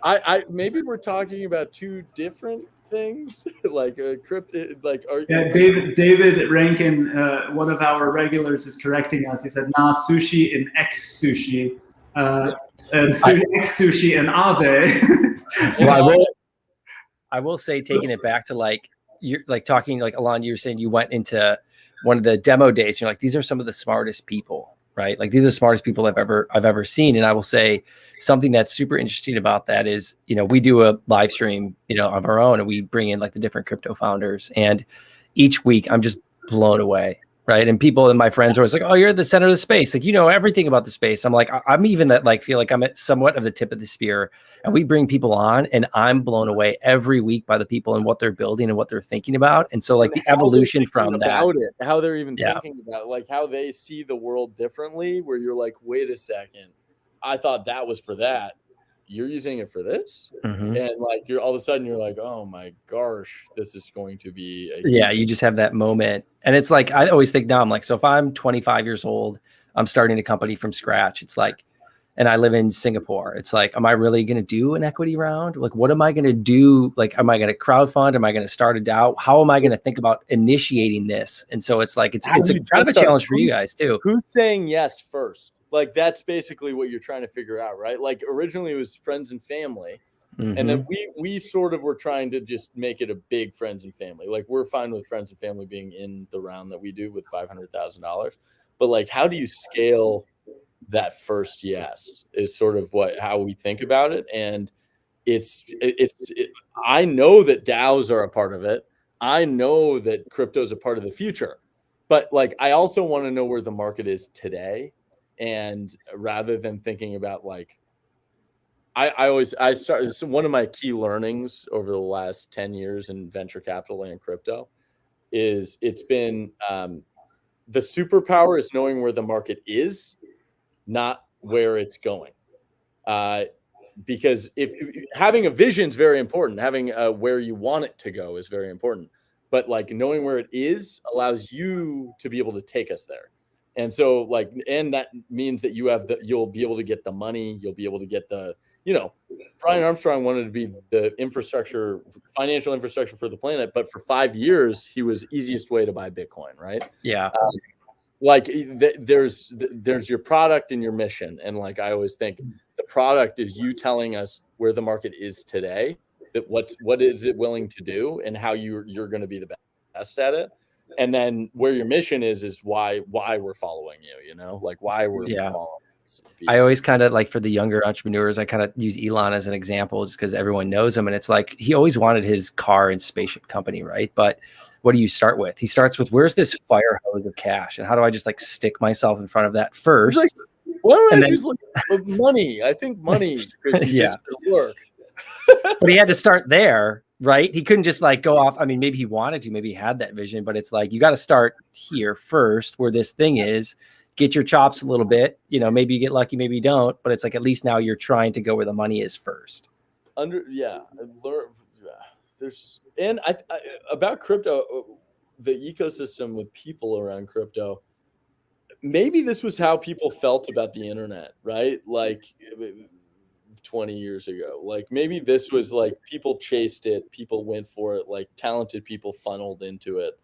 [SPEAKER 15] I maybe we're talking about two different things, like crypto. Like,
[SPEAKER 5] David Rankin, one of our regulars, is correcting us. He said, "Nah, sushi and X sushi, and X sushi and Ave."
[SPEAKER 14] Well, I will say, taking it back to like you're like talking like Alon, you were saying you went into one of the demo days. And you're like, these are some of the smartest people, right? Like these are the smartest people I've ever seen. And I will say something that's super interesting about that is, you know, we do a live stream, you know, of our own, and we bring in like the different crypto founders. And each week I'm just blown away, right? And people and my friends are always like, oh, you're at the center of the space. Like, you know, everything about the space. I'm like, I'm even at like, feel like I'm at somewhat of the tip of the spear. And we bring people on and I'm blown away every week by the people and what they're building and what they're thinking about. And so like the evolution from that,
[SPEAKER 15] how they're even thinking about it, like how they see the world differently, where you're like, wait a second, I thought that was for that. You're using it for this.
[SPEAKER 14] Mm-hmm.
[SPEAKER 15] And like, you're all of a sudden you're like, oh my gosh, this is going to be a
[SPEAKER 14] yeah, you just have that moment. And it's like, I always think now I'm like, so if I'm 25 years old, I'm starting a company from scratch. It's like, and I live in Singapore. It's like, am I really going to do an equity round? Like, what am I going to do? Like, am I going to crowdfund? Am I going to start a DAO? How am I going to think about initiating this? And so it's like, it's a kind of a challenge for you guys too.
[SPEAKER 15] Who's saying yes first? Like, that's basically what you're trying to figure out, right? Like originally it was friends and family.
[SPEAKER 14] Mm-hmm.
[SPEAKER 15] And then we sort of were trying to just make it a big friends and family. Like we're fine with friends and family being in the round that we do with $500,000. But like, how do you scale that first yes is sort of how we think about it. And I know that DAOs are a part of it. I know that crypto is a part of the future, but like, I also want to know where the market is today. And rather than thinking about like, I started, one of my key learnings over the last 10 years in venture capital and crypto is it's been, the superpower is knowing where the market is, not where it's going. Because if having a vision is very important, having where you want it to go is very important, but like knowing where it is allows you to be able to take us there. And so like, and that means that you'll be able to get the money, you'll be able to get the, you know, Brian Armstrong wanted to be the financial infrastructure for the planet, but for 5 years, he was easiest way to buy Bitcoin, right?
[SPEAKER 14] Yeah.
[SPEAKER 15] Like there's your product and your mission. And like, I always think the product is you telling us where the market is today, that what is it willing to do and how you're going to be the best at it. And then where your mission is why we're following you, you know, like why we're following.
[SPEAKER 14] I always kind of like, for the younger entrepreneurs, I kind of use Elon as an example just because everyone knows him. And it's like, he always wanted his car and spaceship company, right? But what do you start with? He starts with, where's this fire hose of cash? And how do I just like stick myself in front of that first?
[SPEAKER 15] Like, why don't I just look at money? I think money could work.
[SPEAKER 14] But he had to start there, right? He couldn't just like go off. I mean, maybe he wanted to, maybe he had that vision, but it's like, you got to start here first where this thing is. Get your chops a little bit, you know, maybe you get lucky, maybe you don't, but it's like, at least now you're trying to go where the money is first.
[SPEAKER 15] There's, and I about crypto, the ecosystem with people around crypto, maybe this was how people felt about the internet, right? Like 20 years ago, like maybe this was like, people chased it, people went for it, like talented people funneled into it.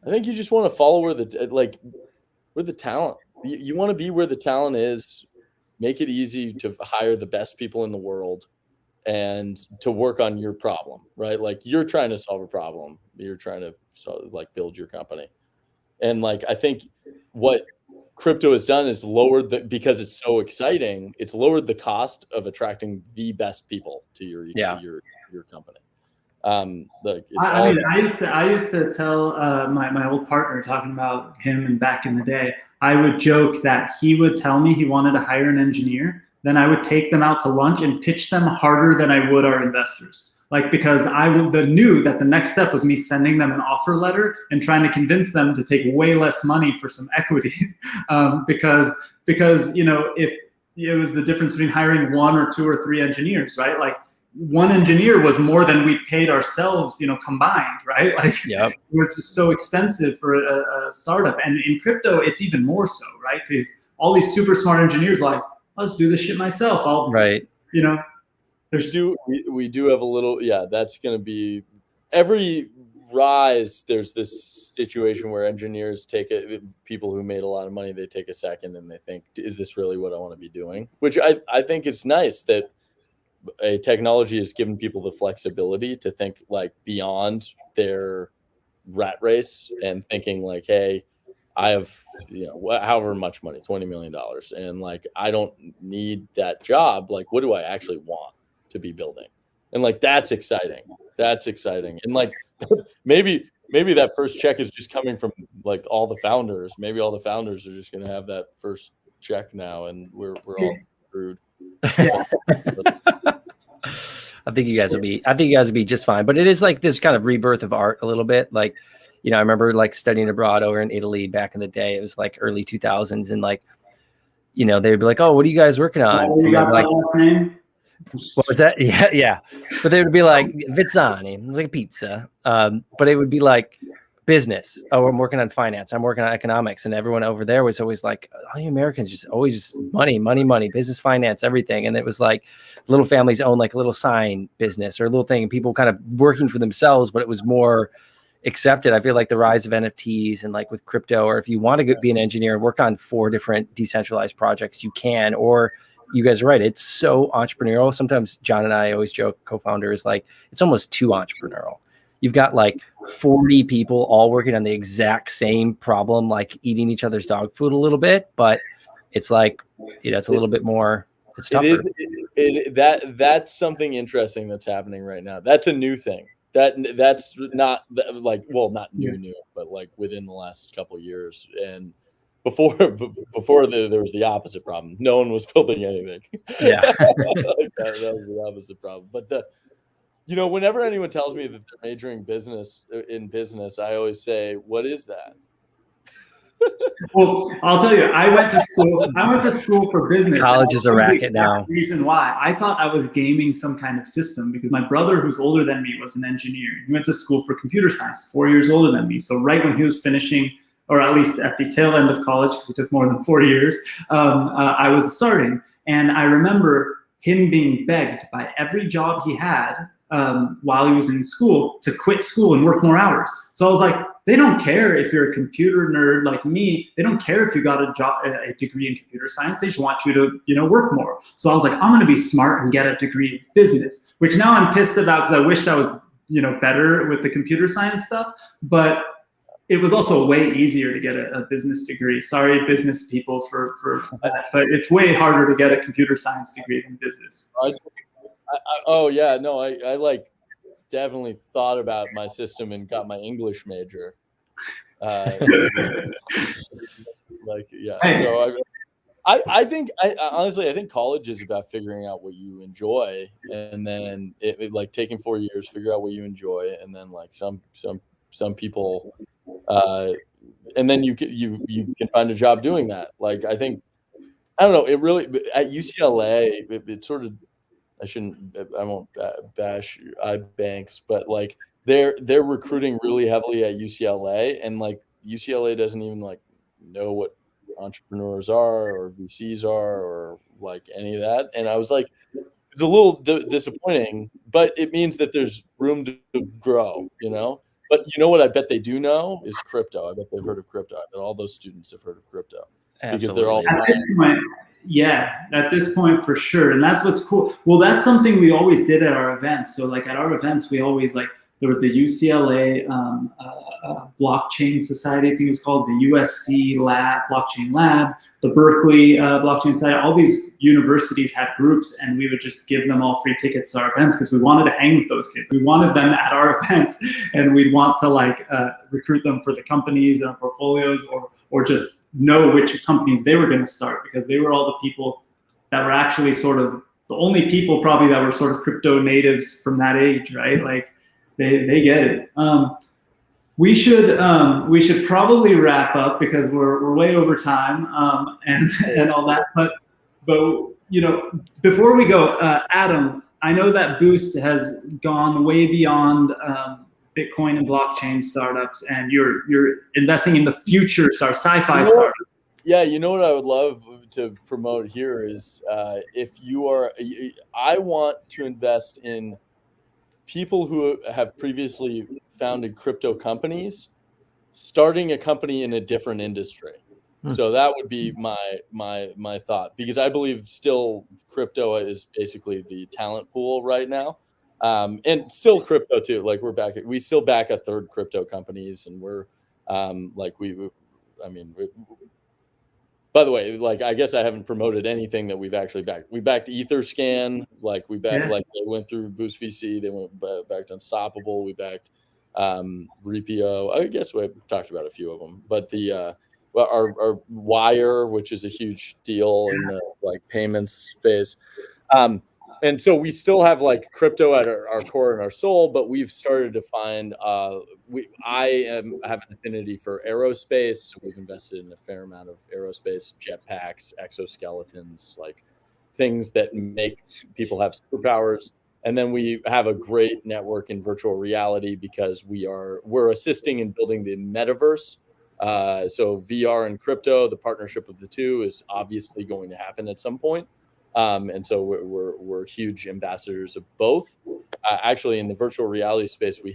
[SPEAKER 15] I think you just want to follow where the talent you want to be where the talent is. Make it easy to hire the best people in the world and to work on your problem, right? Like you're trying to solve a problem. You're trying to build your company. And like, I think what crypto has done is lowered because it's so exciting, it's lowered the cost of attracting the best people to your company.
[SPEAKER 5] I used to tell my old partner, talking about him and back in the day, I would joke that he would tell me he wanted to hire an engineer. Then I would take them out to lunch and pitch them harder than I would our investors. Like, because I knew that the next step was me sending them an offer letter and trying to convince them to take way less money for some equity. because, if it was the difference between hiring 1 or 2 or 3 engineers, right? Like, one engineer was more than we paid ourselves, combined, right? Like,
[SPEAKER 14] yep.
[SPEAKER 5] It was just so expensive for a startup. And in crypto, it's even more so, right? Because all these super smart engineers like, I'll just do this shit myself.
[SPEAKER 14] Right.
[SPEAKER 15] We do have a little, that's going to be every rise. There's this situation where engineers people who made a lot of money, they take a second and they think, is this really what I want to be doing? Which I think it's nice that a technology has given people the flexibility to think like beyond their rat race and thinking like, hey, I have, however much money, $20 million. And like, I don't need that job. Like, what do I actually want to be building? And like, that's exciting. And like, maybe that first check is just coming from like all the founders. Maybe all the founders are just going to have that first check now. And we're all screwed.
[SPEAKER 14] I think you guys will be just fine. But it is like this kind of rebirth of art a little bit. Like, I remember like studying abroad over in Italy back in the day. It was like early 2000s, and like, they'd be like, "Oh, what are you guys working on?"
[SPEAKER 5] You got
[SPEAKER 14] like,
[SPEAKER 5] last name?
[SPEAKER 14] What was that? Yeah. But they would be like Vezzani. It was like pizza. But it would be like business. Oh, I'm working on finance. I'm working on economics. And everyone over there was always like, all you Americans just money, business, finance, everything. And it was like little families own like a little sign business or a little thing, and people kind of working for themselves, but it was more accepted. I feel like the rise of NFTs and like with crypto, or if you want to be an engineer and work on 4 different decentralized projects, you can. Or you guys are right, it's so entrepreneurial. Sometimes John and I always joke, co-founder, is like, it's almost too entrepreneurial. You've got like 40 people all working on the exact same problem, like eating each other's dog food a little bit, but it's like, it's a little bit more, it's tougher.
[SPEAKER 15] That's something interesting that's happening right now. That's a new thing. That's not like, well, not new, but like within the last couple of years. And before there was the opposite problem. No one was building anything.
[SPEAKER 14] Yeah.
[SPEAKER 15] that was the opposite problem. But whenever anyone tells me that they're majoring in business, I always say, what is that?
[SPEAKER 5] Well, I'll tell you, I went to school for business.
[SPEAKER 14] College is a racket now.
[SPEAKER 5] Reason why I thought I was gaming some kind of system, because my brother, who's older than me, was an engineer. He went to school for computer science, 4 years older than me. So right when he was finishing, or at least at the tail end of college, because it took more than 4 years, I was starting. And I remember him being begged by every job he had while he was in school to quit school and work more hours. So I was like, they don't care if you're a computer nerd like me. They don't care if you got a degree in computer science. They just want you to, work more. So I was like, I'm going to be smart and get a degree in business, which now I'm pissed about because I wished I was, better with the computer science stuff. But it was also way easier to get a business degree. Sorry, business people for that, but it's way harder to get a computer science degree than business.
[SPEAKER 15] I like definitely thought about my system and got my English major. I think honestly, I think college is about figuring out what you enjoy, and then it like taking 4 years, figure out what you enjoy, and then like some people, and then you can find a job doing that. Like I don't know. It really at UCLA, it sort of. I won't bash iBanks, but like they're recruiting really heavily at UCLA, and like UCLA doesn't even like know what entrepreneurs are or VCs are or like any of that. And I was like, it's a little disappointing, but it means that there's room to grow, But what I bet they do know is crypto. I bet they've heard of crypto. I bet all those students have heard of crypto. because they're all
[SPEAKER 5] at this point. Yeah, at this point for sure, and that's what's cool. Well, that's something we always did at our events. So like at our events, we always like there was the UCLA Blockchain Society, I think it was called, the USC Lab Blockchain Lab, the Berkeley Blockchain Society. All these universities had groups, and we would just give them all free tickets to our events because we wanted to hang with those kids. We wanted them at our event, and we'd want to like recruit them for the companies and our portfolios, or just know which companies they were going to start, because they were all the people that were actually sort of the only people probably that were sort of crypto natives from that age, right? Like they get it. We should probably wrap up because we're way over time and all that. But you know, before we go, Adam, I know that Boost has gone way beyond Bitcoin and blockchain startups, and you're investing in the future sci-fi startups.
[SPEAKER 15] Yeah, you know what I would love to promote here is I want to invest in people who have previously founded crypto companies, starting a company in a different industry. So that would be my thought, because I believe still crypto is basically the talent pool right now. And still crypto too. Like we still back a third crypto companies, and we're by the way, like I guess I haven't promoted anything that we've actually backed. We backed EtherScan, like we backed like they went through Boost VC, they went backed Unstoppable, we backed Repo. I guess we talked about a few of them, but our Wire, which is a huge deal in the like payments space. And so we still have like crypto at our core and our soul, but we've started to find I have an affinity for aerospace. So we've invested in a fair amount of aerospace, jetpacks, exoskeletons, like things that make people have superpowers. And then we have a great network in virtual reality because we're assisting in building the metaverse. So VR and crypto, the partnership of the two is obviously going to happen at some point. And so we're huge ambassadors of both. Actually, in the virtual reality space, we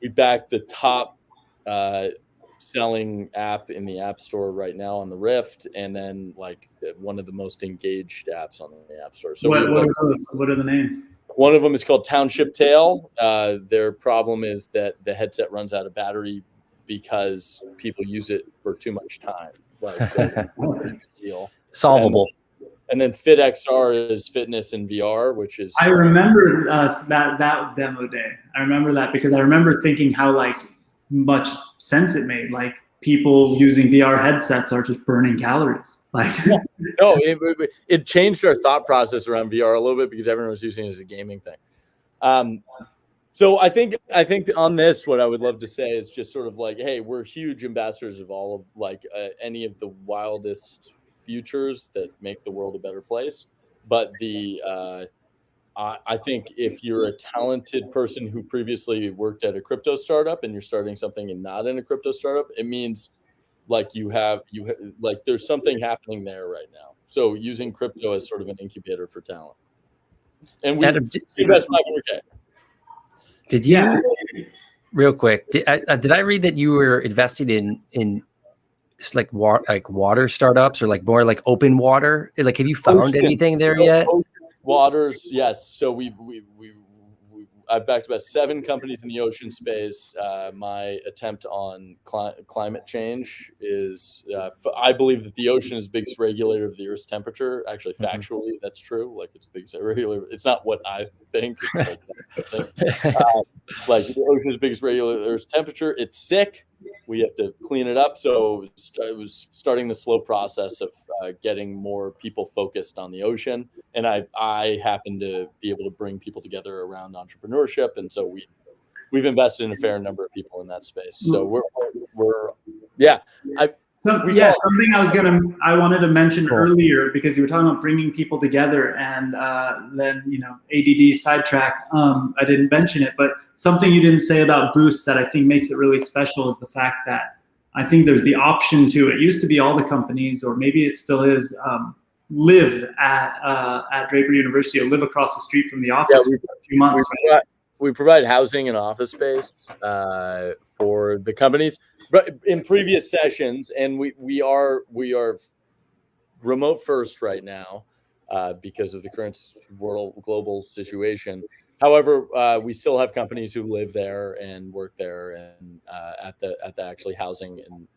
[SPEAKER 15] back the top selling app in the App Store right now on the Rift, and then like one of the most engaged apps on the App Store. So
[SPEAKER 5] what are those? What are the names?
[SPEAKER 15] One of them is called Township Tale. Their problem is that the headset runs out of battery because people use it for too much time. Like, so
[SPEAKER 14] solvable.
[SPEAKER 15] And then FitXR is fitness in VR, which is.
[SPEAKER 5] I remember that demo day. I remember that because I remember thinking how like much sense it made. Like people using VR headsets are just burning calories. Like
[SPEAKER 15] no, it changed our thought process around VR a little bit because everyone was using it as a gaming thing. So I think on this, what I would love to say is just sort of like, hey, we're huge ambassadors of all of like any of the wildest futures that make the world a better place. But I think if you're a talented person who previously worked at a crypto startup and you're starting something and not in a crypto startup, it means like you have like there's something happening there right now. So using crypto as sort of an incubator for talent. And we invest $500K.
[SPEAKER 14] Did you real quick? Did I read that you were invested in like water startups or like more like open water? Like, have you found anything there yet?
[SPEAKER 15] Waters, yes. So I've backed about 7 companies in the ocean space. My attempt on climate change is, I believe that the ocean is the biggest regulator of the Earth's temperature. Actually, factually, that's true. Like it's biggest regulator. It's not what I think. It's like the ocean is the biggest regulator of the Earth's temperature. It's sick. We have to clean it up. So it was starting the slow process of getting more people focused on the ocean. And I happen to be able to bring people together around entrepreneurship. And so we've invested in a fair number of people in that space. So
[SPEAKER 5] something I wanted to mention earlier, because you were talking about bringing people together, and then ADD sidetrack. I didn't mention it, but something you didn't say about Boost that I think makes it really special is the fact that I think there's the option to. It used to be all the companies, or maybe it still is, live at Draper University or live across the street from the office for a few months.
[SPEAKER 15] We provide housing and office space for the companies. But in previous sessions, and we are remote first right now because of the current global situation. However, we still have companies who live there and work there and at the actually housing, and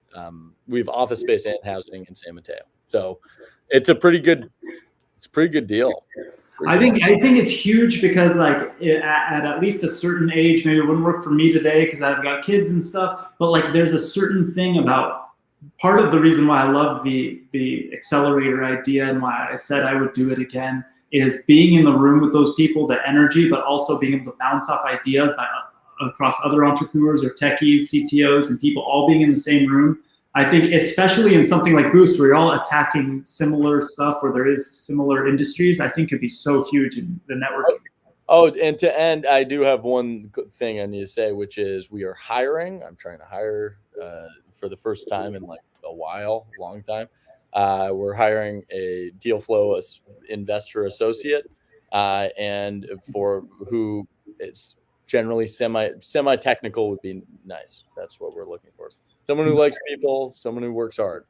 [SPEAKER 15] we have office space and housing in San Mateo. So it's a pretty good deal.
[SPEAKER 5] I think it's huge because like at least a certain age, maybe it wouldn't work for me today because I've got kids and stuff, but like there's a certain thing about part of the reason why I love the accelerator idea and why I said I would do it again is being in the room with those people, the energy, but also being able to bounce off ideas across other entrepreneurs or techies, CTOs, and people all being in the same room. I think especially in something like Boost, where you're all attacking similar stuff, where there is similar industries, I think could be so huge in the networking.
[SPEAKER 15] Oh, and to end, I do have one thing I need to say, which is we are hiring. I'm trying to hire for the first time in like a long time. We're hiring a deal flow investor associate, and for who is generally semi technical would be nice. That's what we're looking for. Someone who likes people, someone who works hard.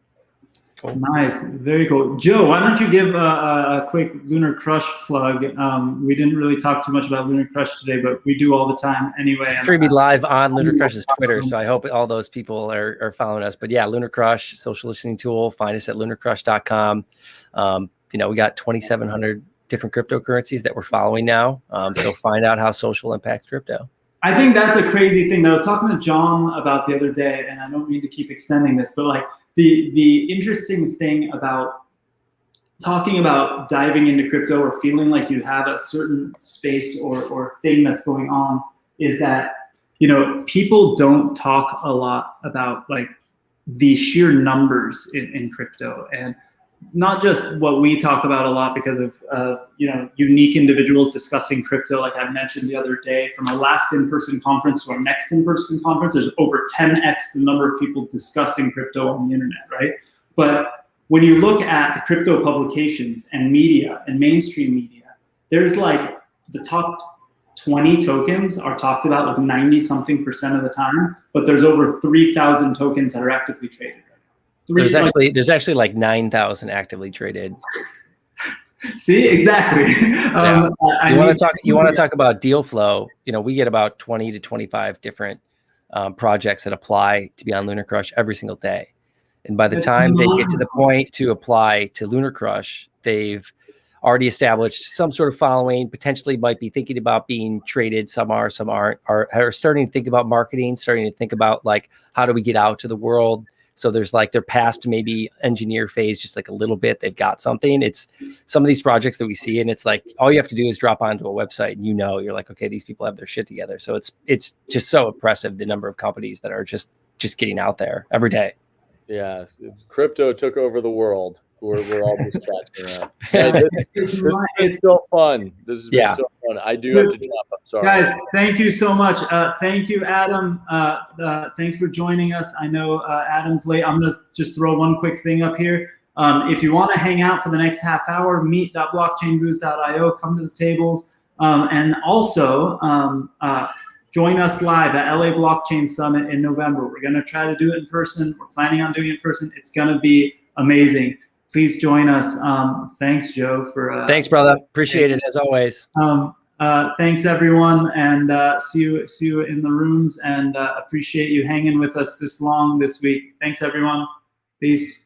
[SPEAKER 5] Cool. Nice, very cool. Joe, why don't you give a quick Lunar Crush plug? We didn't really talk too much about Lunar Crush today, but we do all the time anyway.
[SPEAKER 14] Streaming live on Lunar Crush's Twitter, so I hope all those people are following us. But yeah, Lunar Crush, social listening tool. Find us at lunarcrush.com. We got 2,700 different cryptocurrencies that we're following now. So find out how social impacts crypto.
[SPEAKER 5] I think that's a crazy thing that I was talking to John about the other day, and I don't mean to keep extending this, but like the interesting thing about talking about diving into crypto or feeling like you have a certain space or thing that's going on is that, people don't talk a lot about like the sheer numbers in crypto, and not just what we talk about a lot because of unique individuals discussing crypto, like I mentioned the other day. From our last in-person conference to our next in-person conference, there's over 10x the number of people discussing crypto on the internet, right? But when you look at the crypto publications and media and mainstream media, there's like the top 20 tokens are talked about like 90-something% of the time, but there's over 3,000 tokens that are actively traded.
[SPEAKER 14] There's actually like 9,000 actively traded.
[SPEAKER 5] See, exactly.
[SPEAKER 14] You want to talk about deal flow? We get about 20 to 25 different projects that apply to be on Lunar Crush every single day, and by the time they get to the point to apply to Lunar Crush, they've already established some sort of following. Potentially, might be thinking about being traded. Some are, some aren't. Are starting to think about marketing. Starting to think about like how do we get out to the world. So there's like they're past maybe engineer phase, just like a little bit. They've got something. It's some of these projects that we see, and it's like all you have to do is drop onto a website, and you're like, okay, these people have their shit together. So it's just so impressive the number of companies that are just getting out there every day.
[SPEAKER 15] Yeah, crypto took over the world. We're all just chatting around. Hey, this has been so fun. This has been so fun. I do have to jump. I'm sorry.
[SPEAKER 5] Guys, thank you so much. Thank you, Adam. Thanks for joining us. I know Adam's late. I'm going to just throw one quick thing up here. If you want to hang out for the next half hour, meet.blockchainboost.io. Come to the tables. And also, join us live at LA Blockchain Summit in November. We're going to try to do it in person. We're planning on doing it in person. It's going to be amazing. Please join us. Thanks, Joe, for
[SPEAKER 14] thanks, brother. Appreciate it as always.
[SPEAKER 5] Thanks, everyone, and see you in the rooms. And appreciate you hanging with us this long this week. Thanks, everyone. Peace.